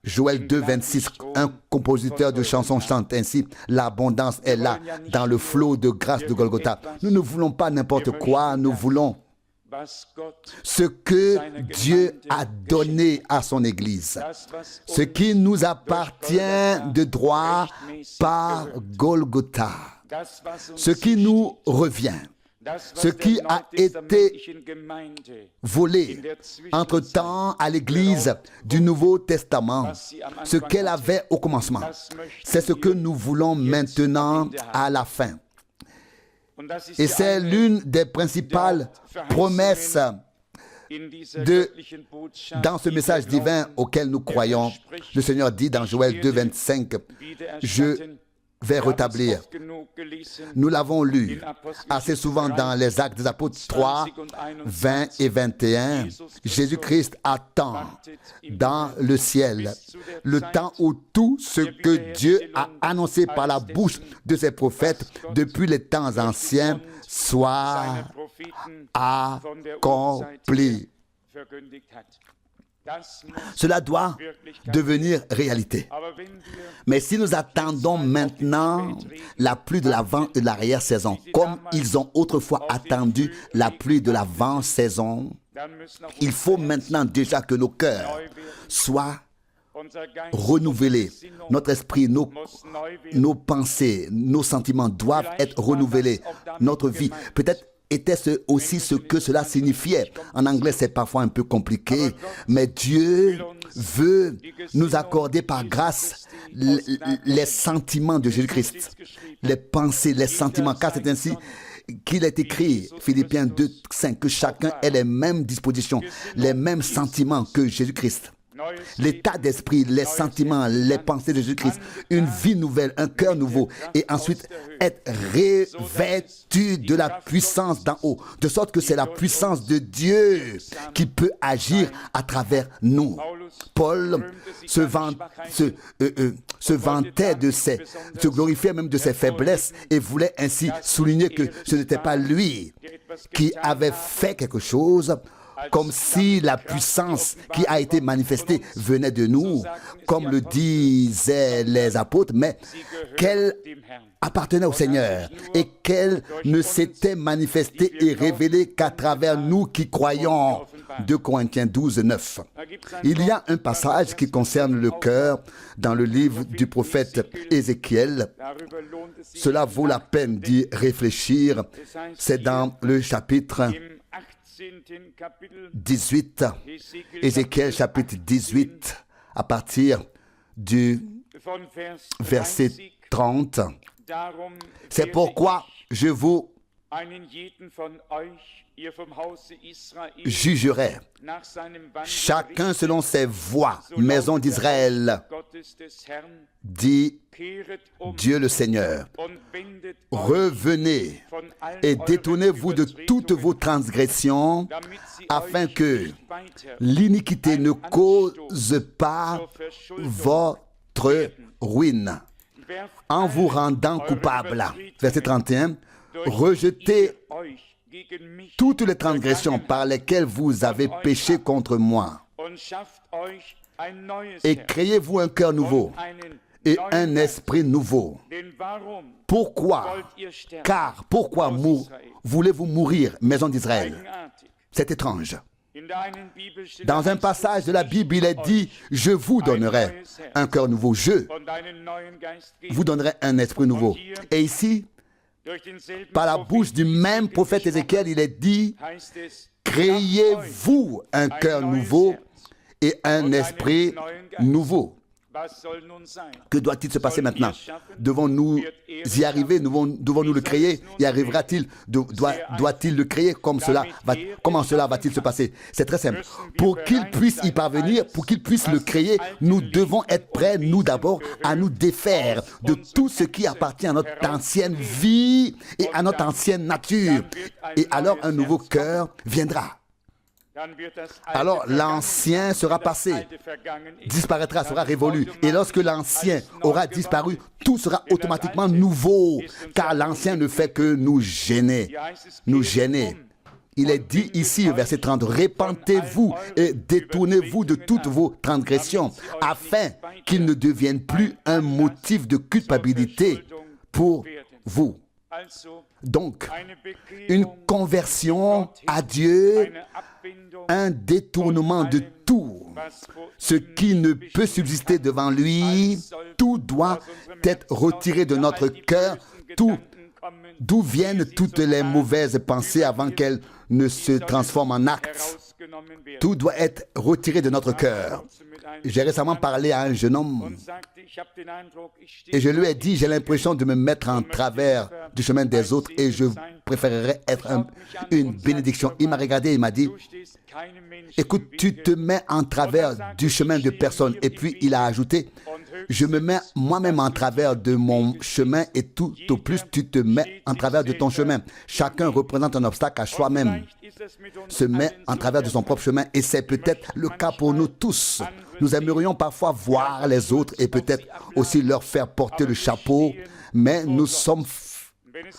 Joël 2, 26, un compositeur de chansons chante ainsi: l'abondance est là, dans le flot de grâce de Golgotha. Nous ne voulons pas n'importe quoi, nous voulons ce que Dieu a donné à son Église, ce qui nous appartient de droit par Golgotha, ce qui nous revient, ce qui a été volé entre-temps à l'Église du Nouveau Testament, ce qu'elle avait au commencement. C'est ce que nous voulons maintenant à la fin. Et c'est l'une des principales promesses dans ce message divin auquel nous croyons. Le Seigneur dit dans Joël 2, 25, « Je vais rétablir. » Nous l'avons lu assez souvent dans les Actes des Apôtres 3, 20 et 21. Jésus-Christ attend dans le ciel le temps où tout ce que Dieu a annoncé par la bouche de ses prophètes depuis les temps anciens soit accompli. Cela doit devenir réalité. Mais si nous attendons maintenant la pluie de l'avant et de l'arrière-saison, comme ils ont autrefois attendu la pluie de l'avant-saison, il faut maintenant déjà que nos cœurs soient renouvelés. Notre esprit, nos pensées, nos sentiments doivent être renouvelés. Notre vie, peut-être était-ce aussi ce que cela signifiait. En anglais, c'est parfois un peu compliqué, mais Dieu veut nous accorder par grâce les sentiments de Jésus-Christ, les pensées, les sentiments, car c'est ainsi qu'il est écrit, Philippiens 2, 5, que chacun ait les mêmes dispositions, les mêmes sentiments que Jésus-Christ. L'état d'esprit, les sentiments, les pensées de Jésus-Christ, une vie nouvelle, un cœur nouveau, et ensuite être revêtu de la puissance d'en haut, de sorte que c'est la puissance de Dieu qui peut agir à travers nous. Paul se vantait se glorifiait même de ses faiblesses et voulait ainsi souligner que ce n'était pas lui qui avait fait quelque chose, comme si la puissance qui a été manifestée venait de nous, comme le disaient les apôtres, mais qu'elle appartenait au Seigneur et qu'elle ne s'était manifestée et révélée qu'à travers nous qui croyons. 2 Corinthiens 12, 9. Il y a un passage qui concerne le cœur dans le livre du prophète Ézéchiel. Cela vaut la peine d'y réfléchir. C'est dans le chapitre 18, Ézéchiel chapitre 18, à partir du verset 30. C'est pourquoi je vous jugerai, chacun selon ses voies, maison d'Israël, dit Dieu le Seigneur. Revenez et détournez-vous de toutes vos transgressions, afin que l'iniquité ne cause pas votre ruine, en vous rendant coupable. Verset 31. Rejetez toutes les transgressions par lesquelles vous avez péché contre moi, et créez-vous un cœur nouveau et un esprit nouveau. Pourquoi? Car pourquoi voulez-vous mourir, maison d'Israël? C'est étrange. Dans un passage de la Bible, il est dit, je vous donnerai un cœur nouveau, je vous donnerai un esprit nouveau. Et ici, par la bouche du même prophète Ézéchiel, il est dit, créez-vous un cœur nouveau et un esprit nouveau. Que doit-il se passer maintenant? Devons-nous y arriver? Devons-nous le créer? Y arrivera-t-il? Doit-il le créer? Comment cela va-t-il se passer? C'est très simple. Pour qu'il puisse y parvenir, pour qu'il puisse le créer, nous devons être prêts, nous d'abord, à nous défaire de tout ce qui appartient à notre ancienne vie et à notre ancienne nature. Et alors un nouveau cœur viendra. Alors l'ancien sera passé, disparaîtra, sera révolu. Et lorsque l'ancien aura disparu, tout sera automatiquement nouveau, car l'ancien ne fait que nous gêner. Il est dit ici, verset 30, « Répentez-vous et détournez-vous de toutes vos transgressions, afin qu'ils ne deviennent plus un motif de culpabilité pour vous. » Donc, une conversion à Dieu, un détournement de tout ce qui ne peut subsister devant lui, tout doit être retiré de notre cœur, d'où viennent toutes les mauvaises pensées avant qu'elles ne se transforment en actes. Tout doit être retiré de notre cœur. J'ai récemment parlé à un jeune homme et je lui ai dit, j'ai l'impression de me mettre en travers du chemin des autres et je préférerais être une bénédiction. Il m'a regardé et il m'a dit, écoute, tu te mets en travers du chemin de personne. Et puis il a ajouté, je me mets moi-même en travers de mon chemin et tout au plus tu te mets en travers de ton chemin. Chacun représente un obstacle à soi-même, se met en travers de son propre chemin et c'est peut-être le cas pour nous tous. Nous aimerions parfois voir les autres et peut-être aussi leur faire porter le chapeau, mais nous sommes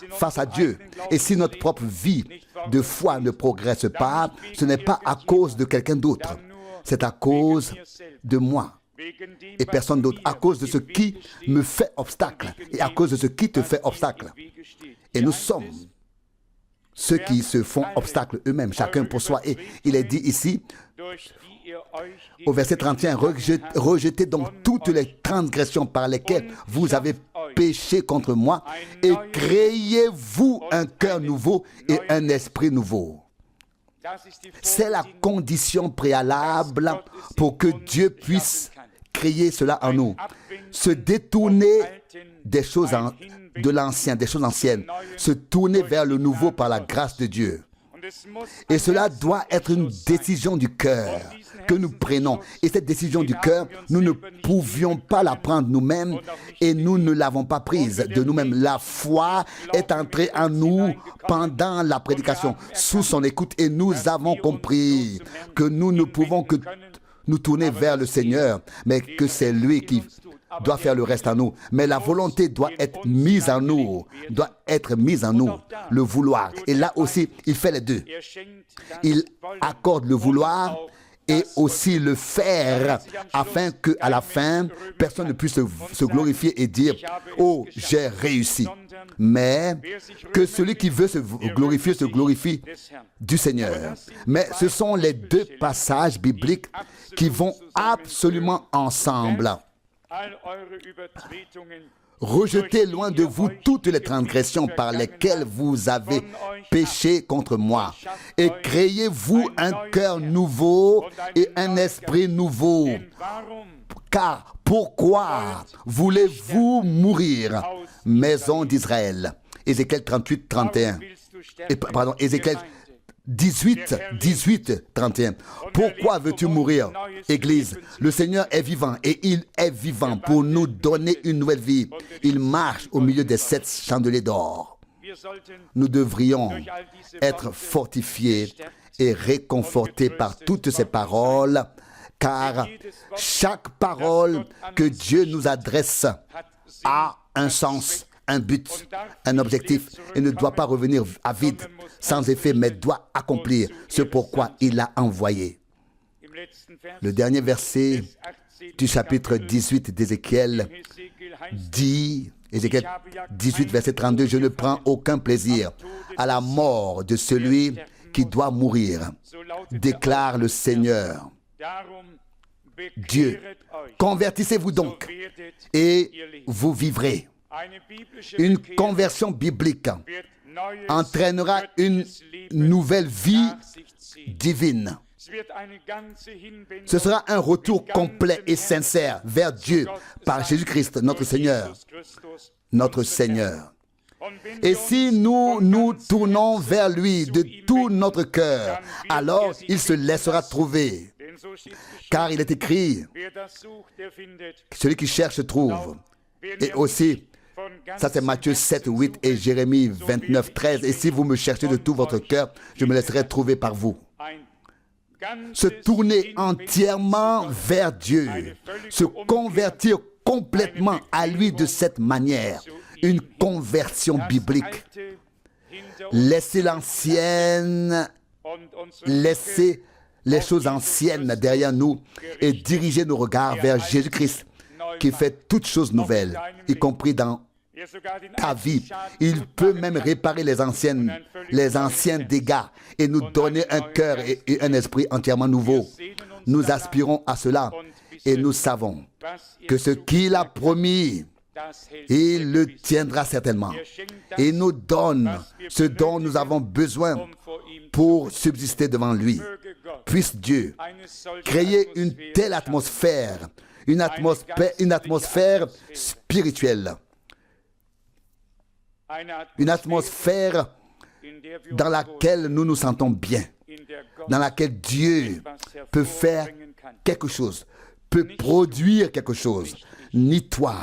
face à Dieu. Et si notre propre vie de foi ne progresse pas, ce n'est pas à cause de quelqu'un d'autre. C'est à cause de moi et personne d'autre. À cause de ce qui me fait obstacle et à cause de ce qui te fait obstacle. Et nous sommes ceux qui se font obstacle eux-mêmes, chacun pour soi. Et il est dit ici, au verset 31, rejetez donc toutes les transgressions par lesquelles vous avez péché contre moi et créez-vous un cœur nouveau et un esprit nouveau. C'est la condition préalable pour que Dieu puisse créer cela en nous. Se détourner des choses de l'ancien, des choses anciennes. Se tourner vers le nouveau par la grâce de Dieu. Et cela doit être une décision du cœur que nous prenons. Et cette décision du cœur, nous ne pouvions pas la prendre nous-mêmes et nous ne l'avons pas prise de nous-mêmes. La foi est entrée en nous pendant la prédication, sous son écoute, et nous avons compris que nous ne pouvons que nous tourner vers le Seigneur, mais que c'est lui qui doit faire le reste en nous. Mais la volonté doit être mise en nous, le vouloir. Et là aussi, il fait les deux. Il accorde le vouloir et aussi le faire, afin qu'à la fin, personne ne puisse se glorifier et dire « Oh, j'ai réussi ». Mais que celui qui veut se glorifie du Seigneur. Mais ce sont les deux passages bibliques qui vont absolument ensemble. rejetez loin de vous toutes les transgressions par lesquelles vous avez péché contre moi, et créez-vous un cœur nouveau et un esprit nouveau. Car pourquoi voulez-vous mourir, maison d'Israël? Ézéchiel 38, 31. Pardon, Ézéchiel 18, 31. Pourquoi veux-tu mourir, Église? Le Seigneur est vivant et il est vivant pour nous donner une nouvelle vie. Il marche au milieu des 7 chandeliers d'or. Nous devrions être fortifiés et réconfortés par toutes ces paroles, car chaque parole que Dieu nous adresse a un sens, un but, un objectif, et ne doit pas revenir à vide, sans effet, mais doit accomplir ce pourquoi il l'a envoyé. Le dernier verset du chapitre 18 d'Ézéchiel dit, Ézéchiel 18, verset 32, « Je ne prends aucun plaisir à la mort de celui qui doit mourir, déclare le Seigneur. Dieu, convertissez-vous donc et vous vivrez. » Une conversion biblique entraînera une nouvelle vie divine. Ce sera un retour complet et sincère vers Dieu par Jésus-Christ, notre Seigneur. Notre Seigneur. Et si nous nous tournons vers lui de tout notre cœur, alors il se laissera trouver. Car il est écrit, celui qui cherche trouve. Et aussi, ça c'est Matthieu 7, 8 et Jérémie 29, 13. Et si vous me cherchez de tout votre cœur, je me laisserai trouver par vous. Se tourner entièrement vers Dieu, se convertir complètement à lui de cette manière, une conversion biblique. Laissez l'ancienne, laissez les choses anciennes derrière nous et diriger nos regards vers Jésus-Christ qui fait toutes choses nouvelles, y compris dans ta vie. Il peut même réparer les anciens dégâts et nous donner un cœur et un esprit entièrement nouveau. Nous aspirons à cela et nous savons que ce qu'il a promis, il le tiendra certainement. Il nous donne ce dont nous avons besoin pour subsister devant lui. Puisse Dieu créer une telle atmosphère, une atmosphère spirituelle, une atmosphère dans laquelle nous nous sentons bien, dans laquelle Dieu peut faire quelque chose, peut produire quelque chose. Ni toi,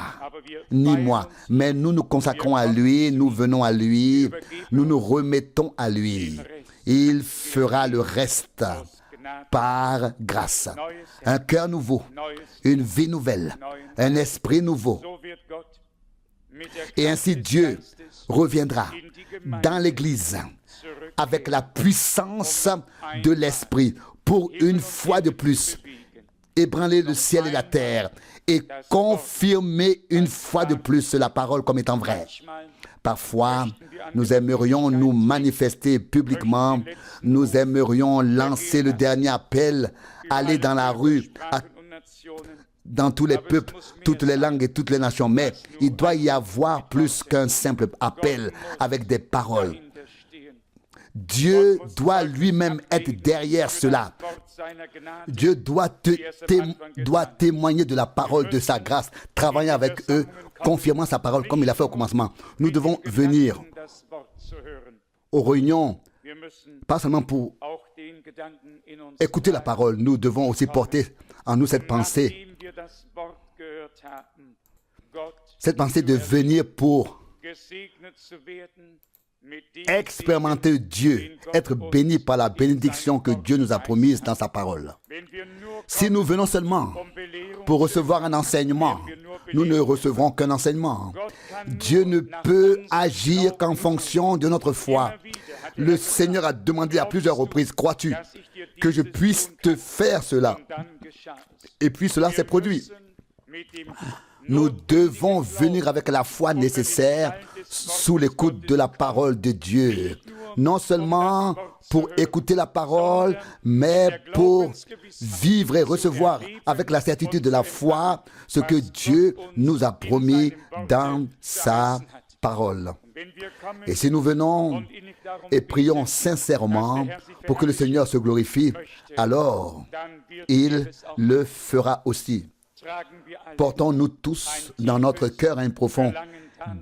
ni moi, mais nous nous consacrons à lui, nous venons à lui, nous nous remettons à lui. Il fera le reste par grâce. Un cœur nouveau, une vie nouvelle, un esprit nouveau. Et ainsi Dieu reviendra dans l'Église avec la puissance de l'Esprit pour une fois de plus ébranler le ciel et la terre et confirmer une fois de plus la parole comme étant vraie. Parfois, nous aimerions nous manifester publiquement, nous aimerions lancer le dernier appel, aller dans la rue, dans tous les peuples, toutes les langues et toutes les nations. Mais il doit y avoir plus qu'un simple appel avec des paroles. Dieu doit lui-même être derrière cela. Dieu doit témoigner de la parole de sa grâce, travailler avec eux, confirmant sa parole comme il a fait au commencement. Nous devons venir aux réunions, pas seulement pour écouter la parole, nous devons aussi porter en nous cette pensée de venir pour expérimenter Dieu, être béni par la bénédiction que Dieu nous a promise dans sa parole. Si nous venons seulement pour recevoir un enseignement, nous ne recevrons qu'un enseignement. Dieu ne peut agir qu'en fonction de notre foi. Le Seigneur a demandé à plusieurs reprises, crois-tu que je puisse te faire cela? Et puis cela s'est produit. Nous devons venir avec la foi nécessaire sous l'écoute de la parole de Dieu. non seulement pour écouter la parole, mais pour vivre et recevoir avec la certitude de la foi ce que Dieu nous a promis dans sa parole. Et si nous venons et prions sincèrement pour que le Seigneur se glorifie, alors il le fera aussi. Portons-nous tous dans notre cœur un profond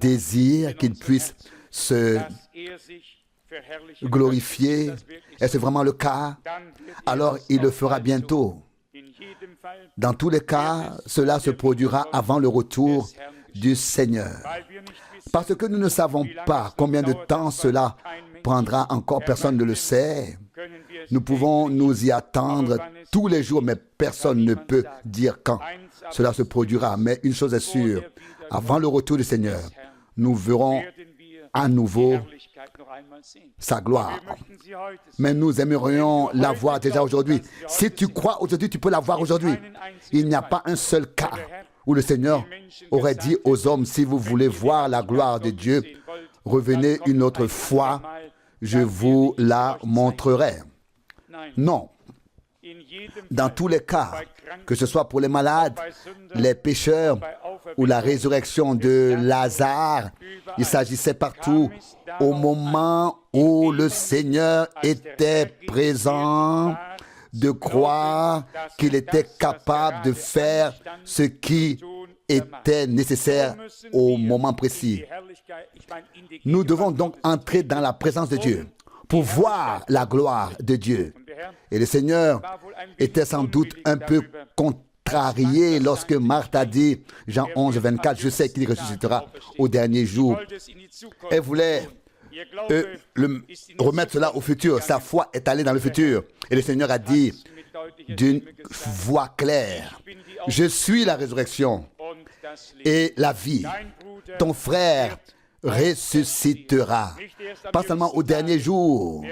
désir qu'il puisse se glorifier. Est-ce vraiment le cas? Alors il le fera bientôt. Dans tous les cas, cela se produira avant le retour du Seigneur. Parce que nous ne savons pas combien de temps cela prendra encore, personne ne le sait. Nous pouvons nous y attendre tous les jours, mais personne ne peut dire quand cela se produira. Mais une chose est sûre, avant le retour du Seigneur, nous verrons à nouveau sa gloire. Mais nous aimerions la voir déjà aujourd'hui. Si tu crois aujourd'hui, tu peux la voir aujourd'hui. Il n'y a pas un seul cas où le Seigneur aurait dit aux hommes, si vous voulez voir la gloire de Dieu, revenez une autre fois, je vous la montrerai. Non. Dans tous les cas, que ce soit pour les malades, les pécheurs ou la résurrection de Lazare, il s'agissait partout au moment où le Seigneur était présent de croire qu'il était capable de faire ce qui était nécessaire au moment précis. Nous devons donc entrer dans la présence de Dieu pour voir la gloire de Dieu. Et le Seigneur était sans doute un peu contrarié lorsque Marthe a dit, Jean 11, 24, je sais qu'il ressuscitera au dernier jour. Elle voulait remettre cela au futur. Sa foi est allée dans le futur. Et le Seigneur a dit d'une voix claire, je suis la résurrection et la vie. Ton frère ressuscitera. Pas seulement au dernier jour,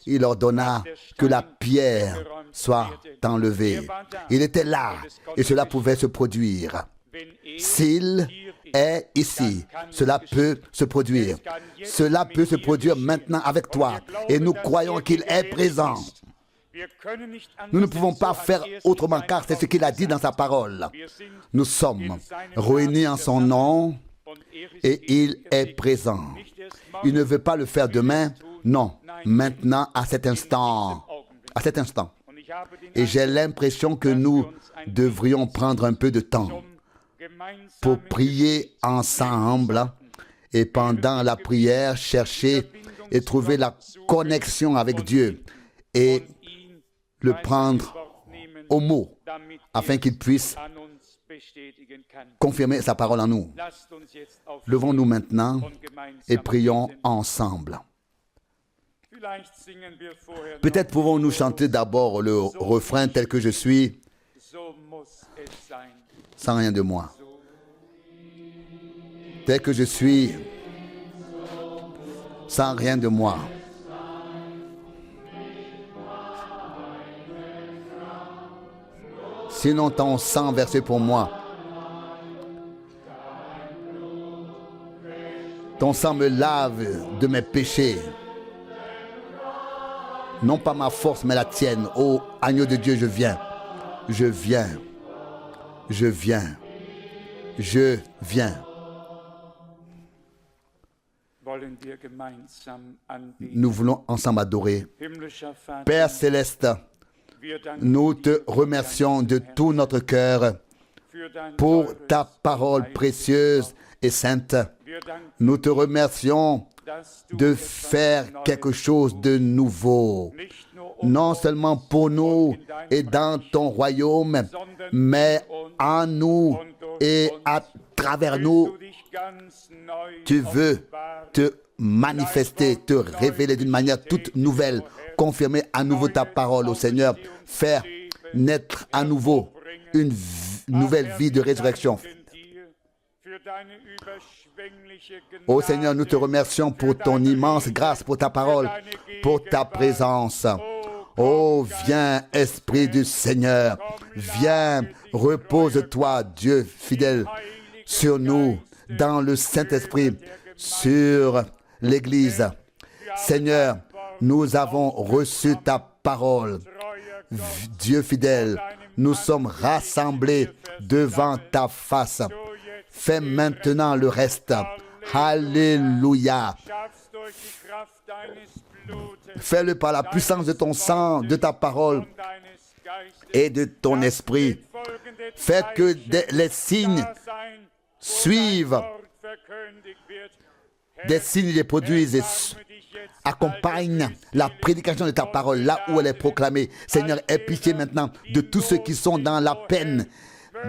il ordonna que la pierre soit enlevée. Il était là et cela pouvait se produire. S'il est ici, cela peut se produire. Cela peut se produire maintenant avec toi et nous croyons qu'il est présent. Nous ne pouvons pas faire autrement car c'est ce qu'il a dit dans sa parole. Nous sommes réunis en son nom et il est présent. Il ne veut pas le faire demain, non, maintenant, à cet instant. À cet instant. Et j'ai l'impression que nous devrions prendre un peu de temps pour prier ensemble et pendant la prière, chercher et trouver la connexion avec Dieu et le prendre au mot afin qu'il puisse confirmer sa parole en nous. Levons-nous maintenant et prions ensemble. Peut-être pouvons-nous chanter d'abord le refrain tel que je suis, sans rien de moi. Tel que je suis, sans rien de moi. Sinon ton sang versé pour moi. Ton sang me lave de mes péchés. Non pas ma force, mais la tienne. Ô agneau de Dieu, je viens. Je viens. Je viens. Je viens. Nous voulons ensemble adorer. Père céleste, nous te remercions de tout notre cœur pour ta parole précieuse et sainte. Nous te remercions de faire quelque chose de nouveau, non seulement pour nous et dans ton royaume, mais en nous et à travers nous. Tu veux te manifester, te révéler d'une manière toute nouvelle, confirmer à nouveau ta parole au Seigneur, faire naître à nouveau une nouvelle vie de résurrection. Ô Seigneur, nous te remercions pour ton immense grâce, pour ta parole, pour ta présence. Oh, viens, Esprit du Seigneur, viens, repose-toi, Dieu fidèle, sur nous, dans le Saint-Esprit, sur l'Église. Seigneur, nous avons reçu ta parole. Dieu fidèle, nous sommes rassemblés devant ta face. Fais maintenant le reste. Alléluia. Fais-le par la puissance de ton sang, de ta parole et de ton esprit. Fais que les signes suivent. Des signes les produisent et accompagnent la prédication de ta parole là où elle est proclamée. Seigneur, aie pitié maintenant de tous ceux qui sont dans la peine,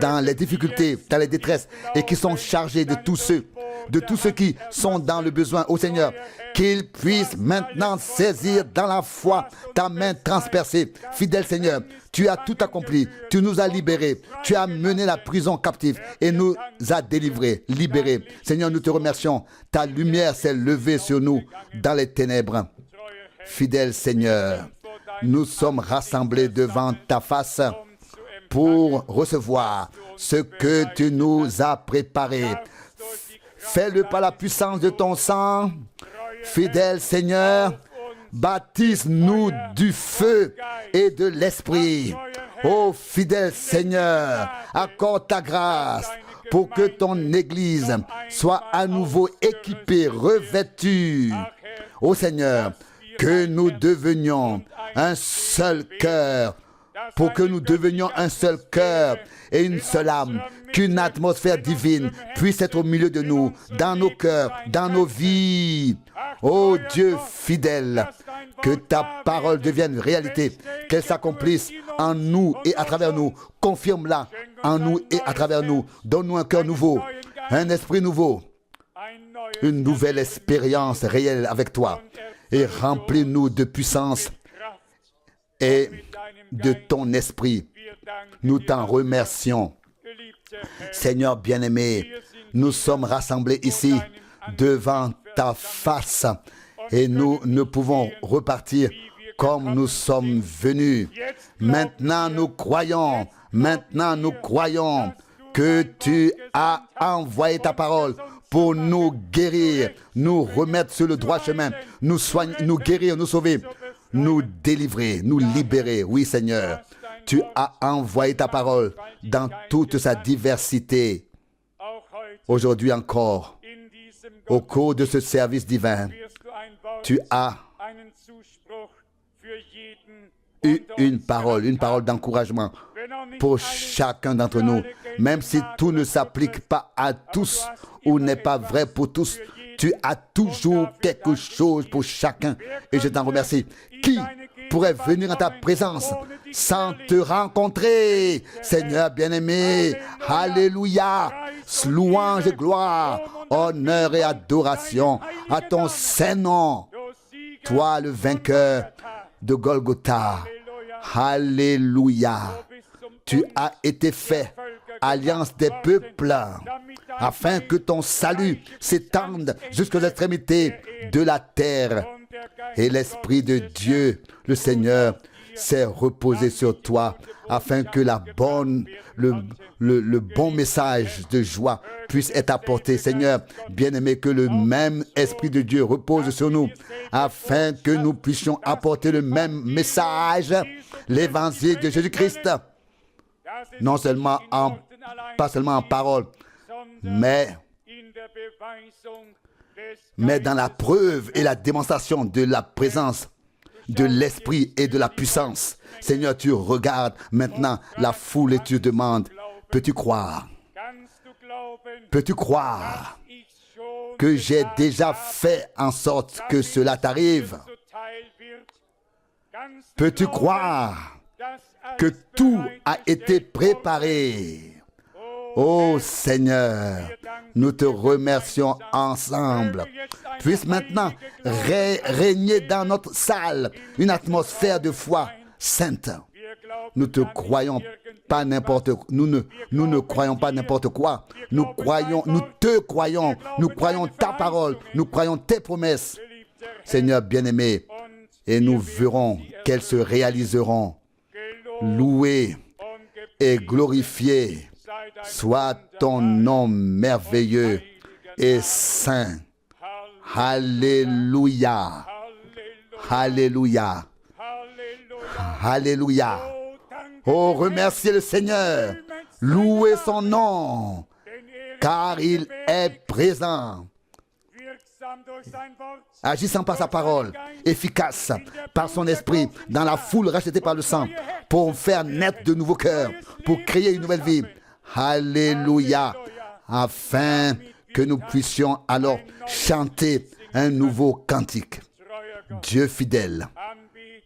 dans les difficultés, dans les détresses et qui sont chargés de tous ceux qui sont dans le besoin. Ô Seigneur, qu'ils puissent maintenant saisir dans la foi ta main transpercée. Fidèle Seigneur, tu as tout accompli, tu nous as libérés, tu as mené la prison captive et nous as délivrés, libérés. Seigneur, nous te remercions. Ta lumière s'est levée sur nous dans les ténèbres. Fidèle Seigneur, nous sommes rassemblés devant ta face pour recevoir ce que tu nous as préparé. Fais-le par la puissance de ton sang. Fidèle Seigneur, baptise-nous du feu et de l'esprit. Ô fidèle Seigneur, accorde ta grâce pour que ton Église soit à nouveau équipée, revêtue. Ô Seigneur, que nous devenions un seul cœur, pour que nous devenions un seul cœur et une seule âme, qu'une atmosphère divine puisse être au milieu de nous, dans nos cœurs, dans nos vies. Ô Dieu fidèle, que ta parole devienne réalité, qu'elle s'accomplisse en nous et à travers nous. Confirme-la en nous et à travers nous. Donne-nous un cœur nouveau, un esprit nouveau, une nouvelle expérience réelle avec toi. Et remplis-nous de puissance et de ton esprit. Nous t'en remercions. Seigneur bien-aimé, nous sommes rassemblés ici devant ta face et nous ne pouvons repartir comme nous sommes venus. Maintenant nous croyons que tu as envoyé ta parole pour nous guérir, nous remettre sur le droit chemin, nous soigner, nous guérir, nous sauver, nous délivrer, nous libérer. Oui Seigneur, tu as envoyé ta parole dans toute sa diversité. Aujourd'hui encore, au cours de ce service divin, tu as eu une parole d'encouragement pour chacun d'entre nous. Même si tout ne s'applique pas à tous ou n'est pas vrai pour tous, tu as toujours quelque chose pour chacun. Et je t'en remercie. Qui pourrait venir en ta présence sans te rencontrer? Seigneur bien-aimé, alléluia, louange et gloire, honneur et adoration à ton saint nom. Toi le vainqueur de Golgotha. Alléluia. Tu as été fait alliance des peuples afin que ton salut s'étende jusqu'aux extrémités de la terre. Et l'Esprit de Dieu, le Seigneur, s'est reposé sur toi afin que le bon message de joie puisse être apporté. Seigneur, bien-aimé, que le même Esprit de Dieu repose sur nous afin que nous puissions apporter le même message, l'évangile de Jésus-Christ, pas seulement en parole, mais dans la preuve et la démonstration de la présence de l'Esprit et de la puissance. Seigneur, tu regardes maintenant la foule et tu demandes, peux-tu croire? Peux-tu croire que j'ai déjà fait en sorte que cela t'arrive? Peux-tu croire que tout a été préparé? Oh Seigneur, nous te remercions ensemble. Puisse maintenant régner dans notre salle une atmosphère de foi sainte. Nous te croyons pas n'importe quoi. Nous ne croyons pas n'importe quoi. Nous te croyons. Nous croyons ta parole. Nous croyons tes promesses. Seigneur bien-aimé, et nous verrons qu'elles se réaliseront. Loué et glorifié soit ton nom merveilleux et saint. Alléluia. Alléluia. Alléluia. Oh, remerciez le Seigneur. Louez son nom, car il est présent. Agissant par sa parole, efficace par son esprit, dans la foule rachetée par le sang, pour faire naître de nouveaux cœurs, pour créer une nouvelle vie. Alléluia. Afin que nous puissions alors chanter un nouveau cantique. Dieu fidèle,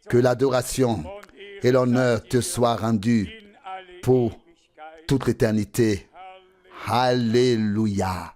que l'adoration et l'honneur te soient rendus pour toute l'éternité. Alléluia.